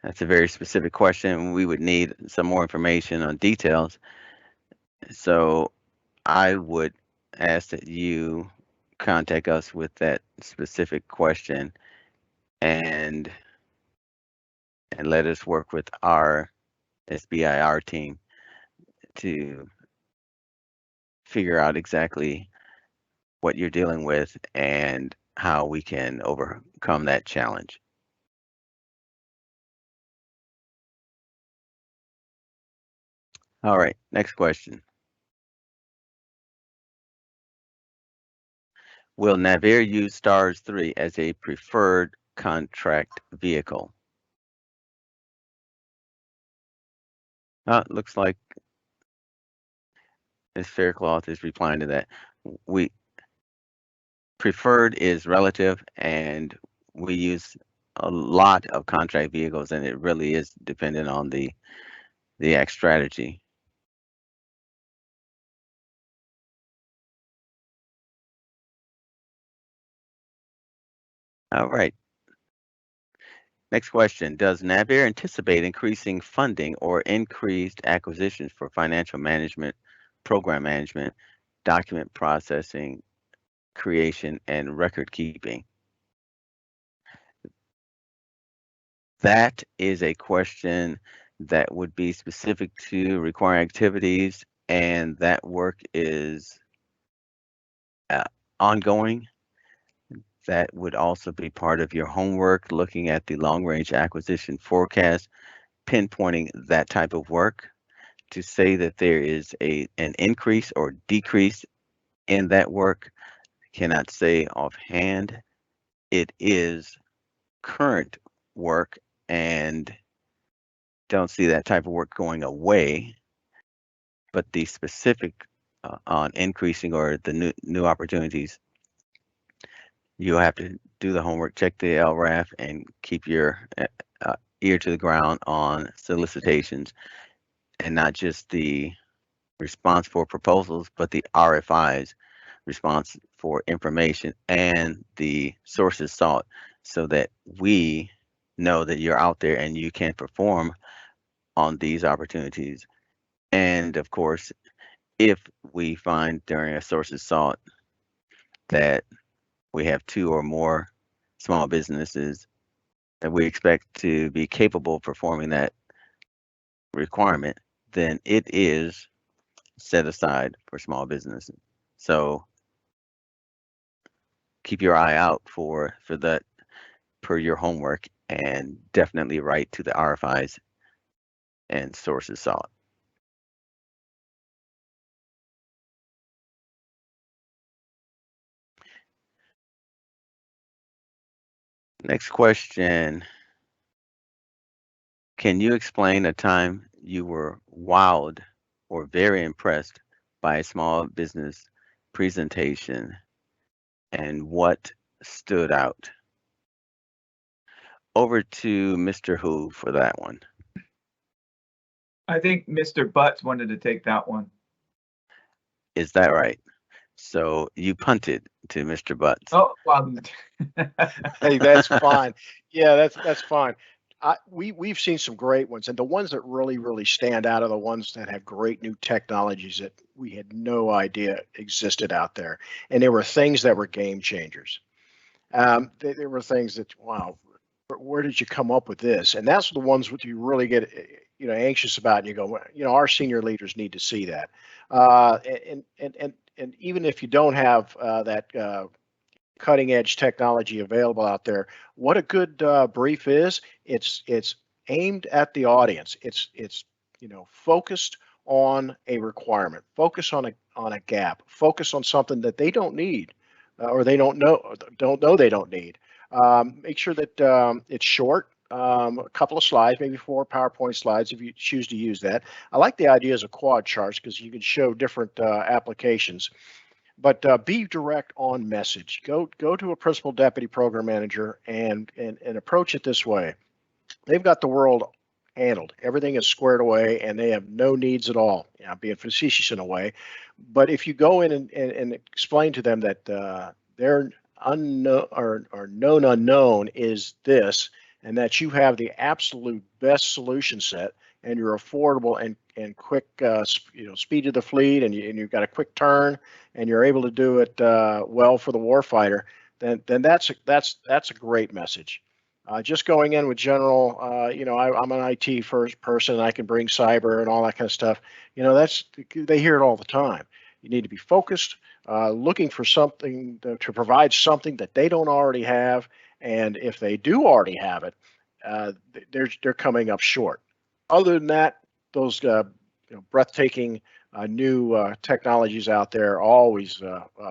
That's a very specific question. We would need some more information on details. So I would ask that you contact us with that specific question and let us work with our SBIR team to figure out exactly what you're dealing with and how we can overcome that challenge. All right, next question. Will NAVAIR use STARS 3 as a preferred contract vehicle? Looks like Ms. Faircloth is replying to that. Preferred is relative, and we use a lot of contract vehicles, and it really is dependent on the act strategy. All right. Next question. Does NAVAIR anticipate increasing funding or increased acquisitions for financial management, program management, document processing, creation, and record keeping? That is a question that would be specific to requiring activities, and that work is ongoing. That would also be part of your homework, looking at the long-range acquisition forecast, pinpointing that type of work. To say that there is an increase or decrease in that work, cannot say offhand. It is current work and don't see that type of work going away, but the specific on increasing or the new opportunities, you'll have to do the homework, check the LRAF, and keep your ear to the ground on solicitations, and not just the response for proposals, but the RFIs, response for information, and the sources sought, so that we know that you're out there and you can perform on these opportunities. And of course, if we find during a sources sought that we have 2 or more small businesses that we expect to be capable of performing that requirement, then it is set aside for small businesses. So keep your eye out for that per your homework, and definitely write to the RFIs and sources sought. Next question. Can you explain a time you were wowed or very impressed by a small business presentation and what stood out? Over to Mr. Who for that one. I think Mr. Butts wanted to take that one. Is that right? So you punted to Mr. Butts. Oh, wow. Hey, that's fine. Yeah, that's fine. We've seen some great ones, and the ones that really stand out are the ones that have great new technologies that we had no idea existed out there, and there were things that were game changers. There were things that, wow, where did you come up with this? And that's the ones that you really get, anxious about, and you go, well, our senior leaders need to see that. And even if you don't have that cutting edge technology available out there, what a good brief is, it's aimed at the audience. It's focused on a requirement, focus on a gap, focus on something that they don't need or they don't know they don't need. Make sure that it's short, a couple of slides, maybe 4 PowerPoint slides if you choose to use that. I like the ideas of quad charts because you can show different applications. But be direct on message. Go to a principal deputy program manager and approach it this way. They've got the world handled. Everything is squared away, and they have no needs at all. Being facetious in a way, but if you go in and explain to them that their unknown or known unknown is this, and that you have the absolute best solution set, and you're affordable and quick, speed of the fleet, and you've got a quick turn, and you're able to do it well for the warfighter, then that's a great message. Just going in with general, I'm an IT first person, and I can bring cyber and all that kind of stuff. They hear it all the time. You need to be focused, looking for something to provide something that they don't already have, and if they do already have it, they're coming up short. Other than that, those breathtaking new technologies out there always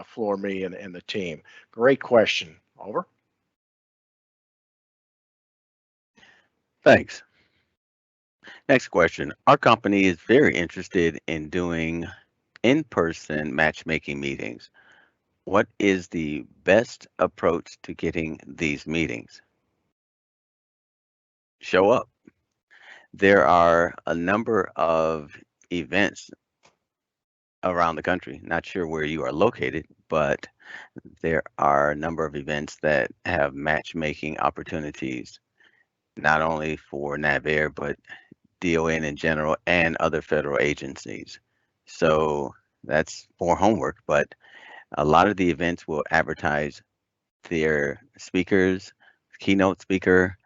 floor me and the team. Great question. Over. Thanks. Next question. Our company is very interested in doing in-person matchmaking meetings. What is the best approach to getting these meetings? Show up. There are a number of events around the country. Not sure where you are located, but there are a number of events that have matchmaking opportunities, not only for NAVAIR, but DON in general and other federal agencies. So that's more homework, but a lot of the events will advertise their speakers, keynote speaker,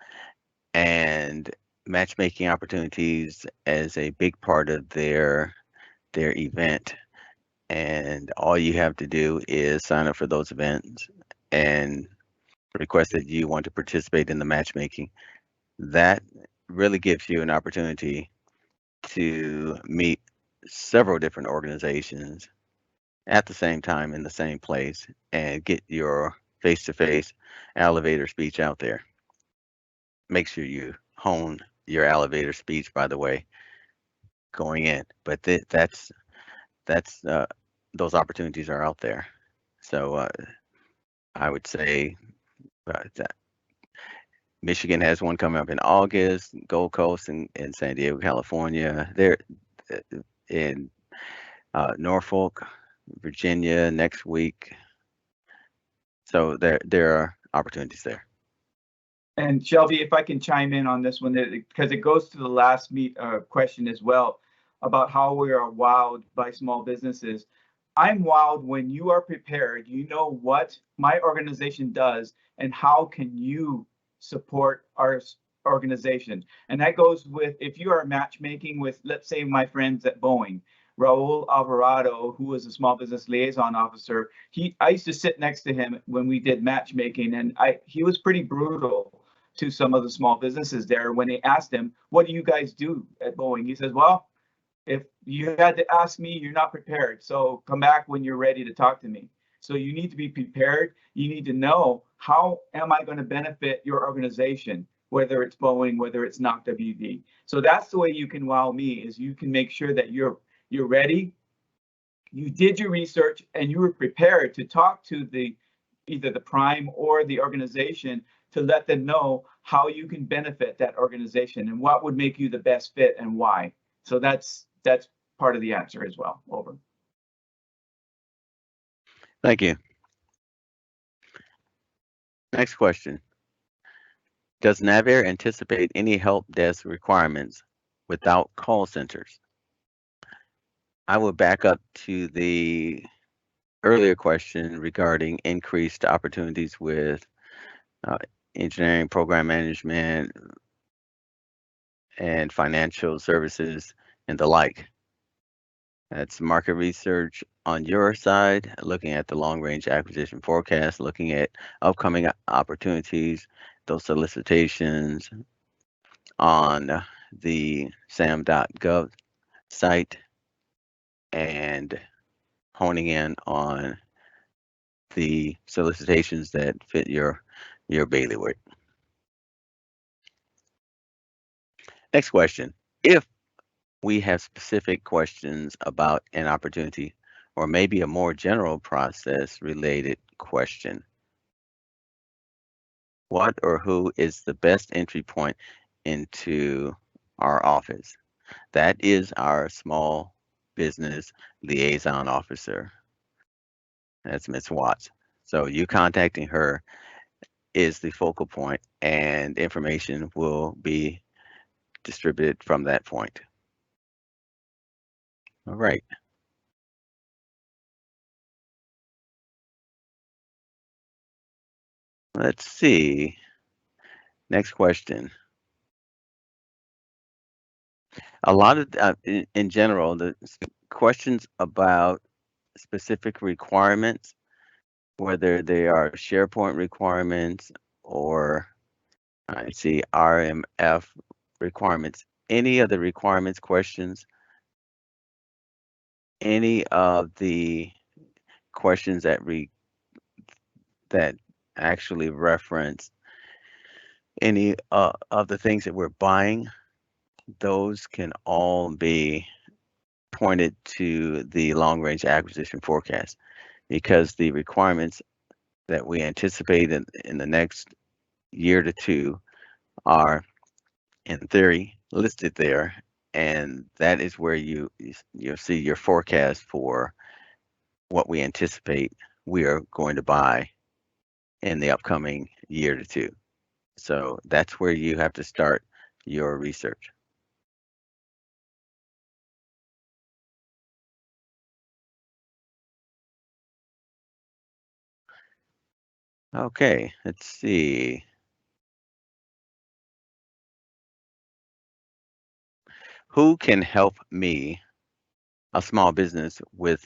and matchmaking opportunities as a big part of their event. And all you have to do is sign up for those events and request that you want to participate in the matchmaking. That really gives you an opportunity to meet several different organizations at the same time in the same place and get your face-to-face elevator speech out there. Make sure you hone your elevator speech, by the way, going in. But that's those opportunities are out there. So I would say that Michigan has one coming up in August, Gold Coast and San Diego, California. They're in Norfolk, Virginia next week. So there are opportunities there. And Shelby, if I can chime in on this one, because it goes to the last question as well about how we are wowed by small businesses. I'm wowed when you are prepared, you know what my organization does and how can you support our organization. And that goes with, if you are matchmaking with, let's say, my friends at Boeing, Raul Alvarado, who was a small business liaison officer, I used to sit next to him when we did matchmaking, and he was pretty brutal to some of the small businesses there when they asked him, what do you guys do at Boeing? He says, well, if you had to ask me, you're not prepared. So come back when you're ready to talk to me. So you need to be prepared. You need to know, how am I going to benefit your organization, whether it's Boeing, whether it's NOC-WD. So that's the way you can wow me, is you can make sure that you're ready. You did your research and you were prepared to talk to either the prime or the organization to let them know how you can benefit that organization and what would make you the best fit and why. So that's part of the answer as well. Over. Thank you. Next question. Does NAVAIR anticipate any help desk requirements without call centers? I will back up to the earlier question regarding increased opportunities with engineering, program management, and financial services and the like. That's market research on your side, looking at the long-range acquisition forecast, looking at upcoming opportunities, those solicitations on the sam.gov site, and honing in on the solicitations that fit your bailiwick. Next question. If we have specific questions about an opportunity, or maybe a more general process related question, what or who is the best entry point into our office? That is our small business liaison officer. That's Ms. Watts. So you contacting her is the focal point, and information will be distributed from that point. All right. Let's see. Next question. A lot of, in general, the questions about specific requirements, whether they are SharePoint requirements or I see RMF requirements, any of the requirements questions, any of the questions that actually reference any of the things that we're buying, those can all be pointed to the long-range acquisition forecast, because the requirements that we anticipate in the next year to two are, in theory, listed there, and that is where you'll see your forecast for what we anticipate we are going to buy in the upcoming year to two. So that's where you have to start your research. Okay, let's see. Who can help me, a small business, with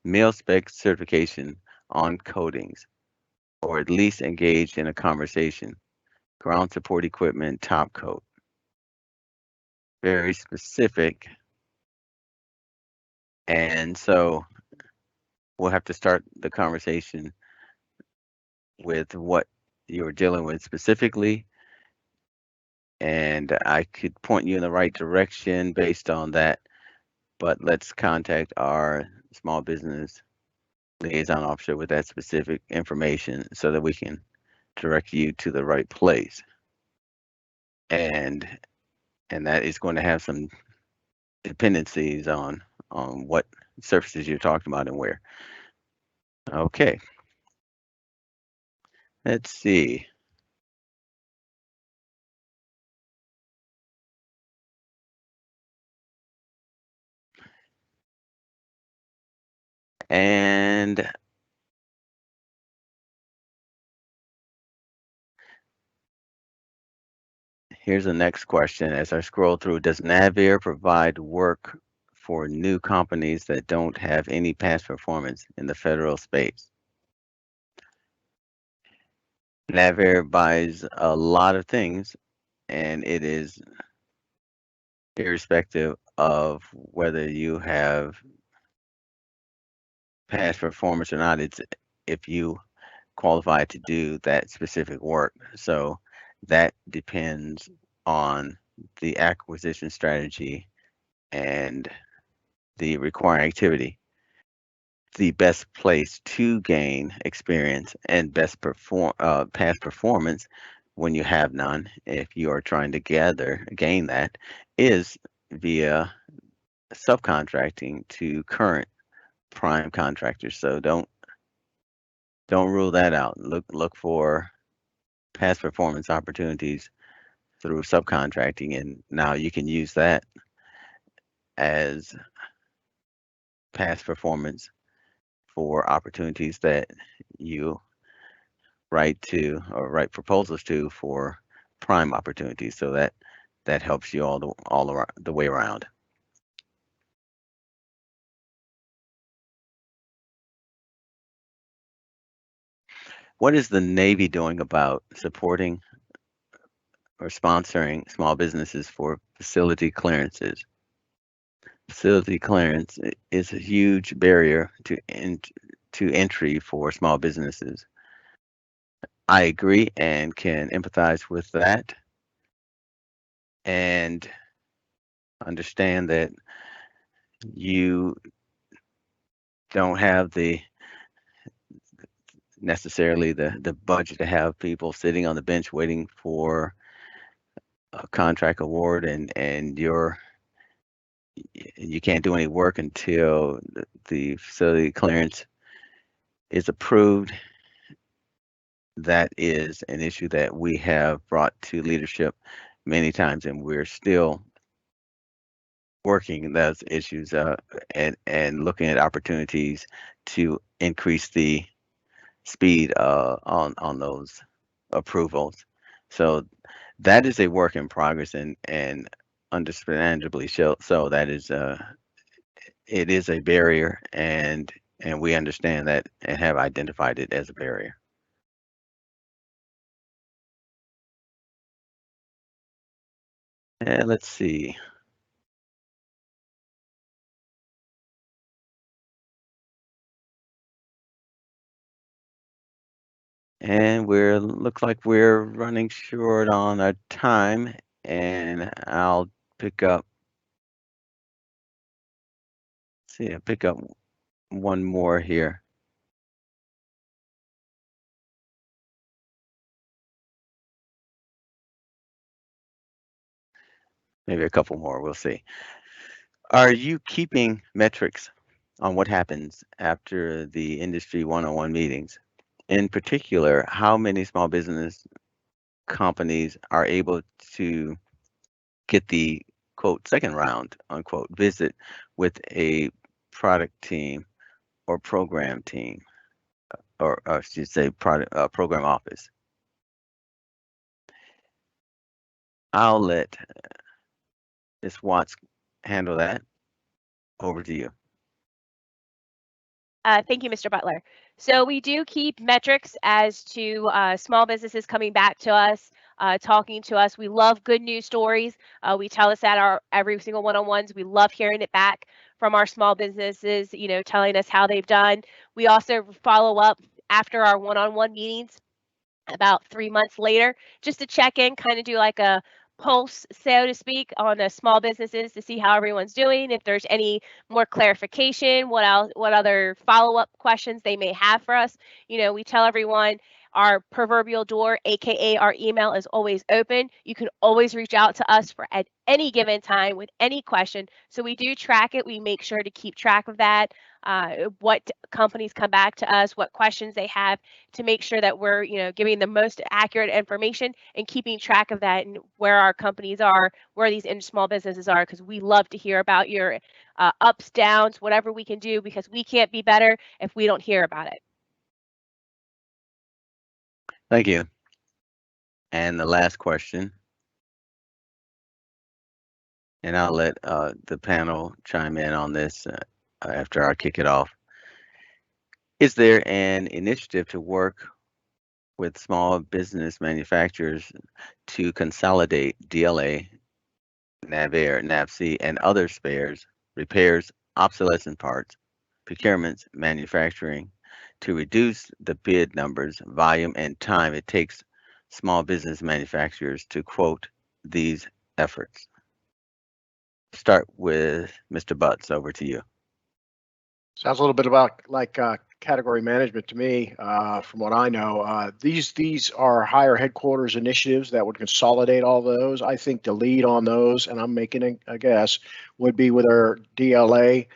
mil-spec certification on coatings, or at least engage in a conversation? Ground support equipment, top coat. Very specific. And so we'll have to start the conversation with what you're dealing with specifically. And I could point you in the right direction based on that, but let's contact our small business liaison officer with that specific information so that we can direct you to the right place. And that is going to have some dependencies on what surfaces you're talking about and where. Okay. Let's see. And here's the next question as I scroll through. Does NAVAIR provide work for new companies that don't have any past performance in the federal space? NAVAIR buys a lot of things, and it is irrespective of whether you have past performance or not. if you qualify to do that specific work. So that depends on the acquisition strategy and the required activity. The best place to gain experience and past performance when you have none, if you are trying to gain that, is via subcontracting to current prime contractors. So don't rule that out. Look for past performance opportunities through subcontracting, and now you can use that as past performance for opportunities that you write proposals to for prime opportunities. So that helps you all around the way around. What is the Navy doing about supporting or sponsoring small businesses for facility clearances? Facility clearance is a huge barrier to entry for small businesses. I agree and can empathize with that, and understand that you don't have necessarily the budget to have people sitting on the bench waiting for a contract award, and you can't do any work until the facility clearance is approved. That is an issue that we have brought to leadership many times, and we're still working those issues and looking at opportunities to increase the speed on those approvals. So that is a work in progress, and understandably so that is it is a barrier, and we understand that and have identified it as a barrier. And let's see. And looks like we're running short on our time, and I'll pick up. See, I'll pick up one more here. Maybe a couple more, we'll see. Are you keeping metrics on what happens after the industry one-on-one meetings? In particular, how many small business companies are able to get the quote second round unquote visit with a product team or program team, or I should say program office? I'll let Ms. Watts handle that. Over to you. Thank you, Mr. Butler. So we do keep metrics as to small businesses coming back to us, talking to us. We love good news stories. We tell us at our every single one-on-ones. We love hearing it back from our small businesses, telling us how they've done. We also follow up after our one-on-one meetings about 3 months later, just to check in, kind of do like a pulse, so to speak, on the small businesses to see how everyone's doing. If there's any more clarification, what other follow-up questions they may have for us. We tell everyone our proverbial door, aka our email, is always open. You can always reach out to us at any given time with any question. So we do track it. We make sure to keep track of that. What companies come back to us, what questions they have, to make sure that we're giving the most accurate information and keeping track of that and where our companies are, where these small businesses are, because we love to hear about your ups, downs, whatever we can do, because we can't be better if we don't hear about it. Thank you. And the last question, and I'll let the panel chime in on this after I kick it off. Is there an initiative to work with small business manufacturers to consolidate DLA, NAVAIR, NAVC, and other spares, repairs, obsolescence parts, procurements, manufacturing, to reduce the bid numbers, volume, and time it takes small business manufacturers to quote these efforts. Start with Mr. Butts. Over to you. Sounds a little bit about like category management to me, from what I know. These are higher headquarters initiatives that would consolidate all those. I think the lead on those, and I'm making a guess, would be with our DLA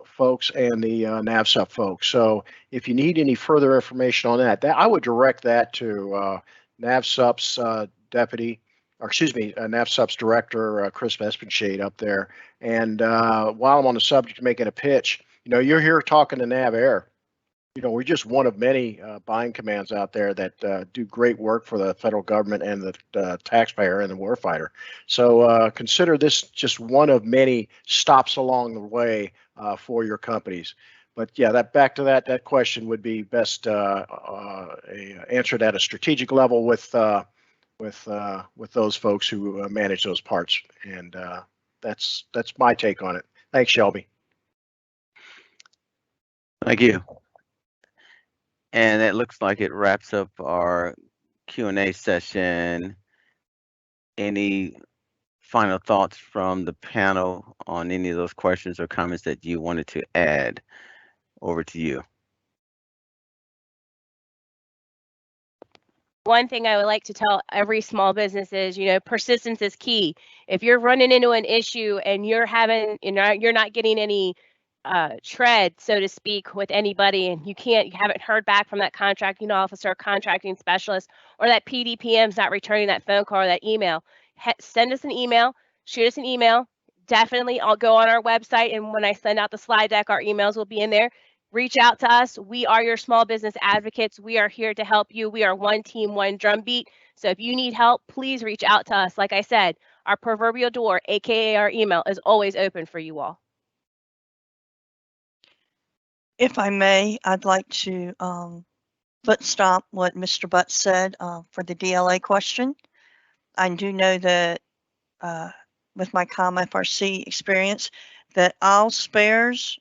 folks and the NAVSUP folks. So if you need any further information on that, I would direct that to NAVSUP's deputy, or excuse me, NAVSUP's director, Chris Espenshade up there. And while I'm on the subject of making a pitch, you know, you're here talking to NAVAIR. You know, we're just one of many buying commands out there that do great work for the federal government and the taxpayer and the warfighter. So consider this just one of many stops along the way for your companies. But yeah, back to that question would be best answered at a strategic level with those folks who manage those parts. And that's my take on it. Thanks, Shelby. Thank you. And it looks like it wraps up our Q&A session. Any final thoughts from the panel on any of those questions or comments that you wanted to add? Over to you. One thing I would like to tell every small business is, you know, persistence is key. If you're running into an issue and you're not getting any tread, so to speak, with anybody, and you haven't heard back from that contracting officer, or contracting specialist, or that PDPM's not returning that phone call or that email, send us an email, shoot us an email. Definitely, I'll go on our website, and when I send out the slide deck, our emails will be in there. Reach out to us. We are your small business advocates. We are here to help you. We are one team, one drumbeat. So if you need help, please reach out to us. Like I said, our proverbial door, aka our email, is always open for you all. If I may, I'd like to foot stomp what Mr. Butts said for the DLA question. I do know that with my COMFRC experience, that all spares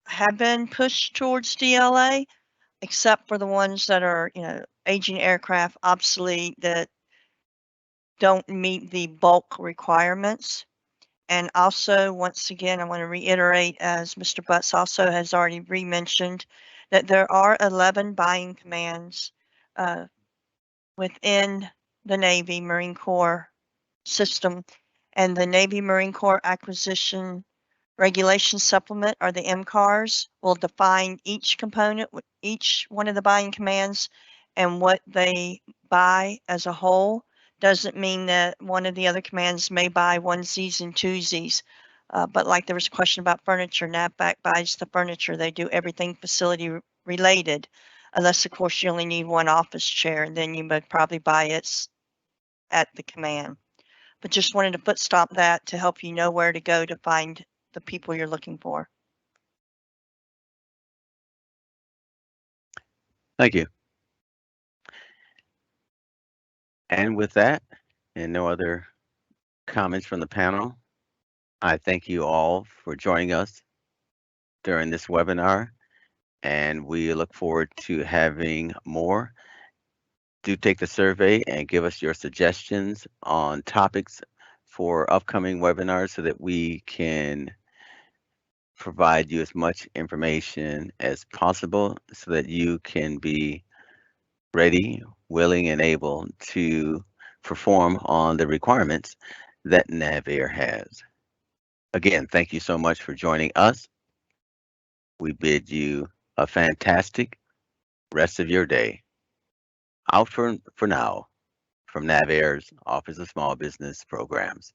have been pushed towards DLA, except for the ones that are, you know, aging aircraft, obsolete, that don't meet the bulk requirements. And also, once again, I want to reiterate, as Mr. Butts also has already re-mentioned, that there are 11 buying commands within the Navy Marine Corps system, and the Navy Marine Corps Acquisition Regulation Supplement, or the MCARS, will define each component, each one of the buying commands, and what they buy as a whole. Doesn't mean that one of the other commands may buy onesies and twosies, but like there was a question about furniture, NAVBAC buys the furniture. They do everything facility related, unless of course you only need one office chair, and then you would probably buy it at the command. But just wanted to foot stomp that to help you know where to go to find the people you're looking for. Thank you. And with that, and no other comments from the panel, I thank you all for joining us during this webinar, and we look forward to having more. Do take the survey and give us your suggestions on topics for upcoming webinars so that we can provide you as much information as possible so that you can be ready, willing, and able to perform on the requirements that NAVAIR has. Again, thank you so much for joining us. We bid you a fantastic rest of your day. Out for now from NAVAIR's Office of Small Business Programs.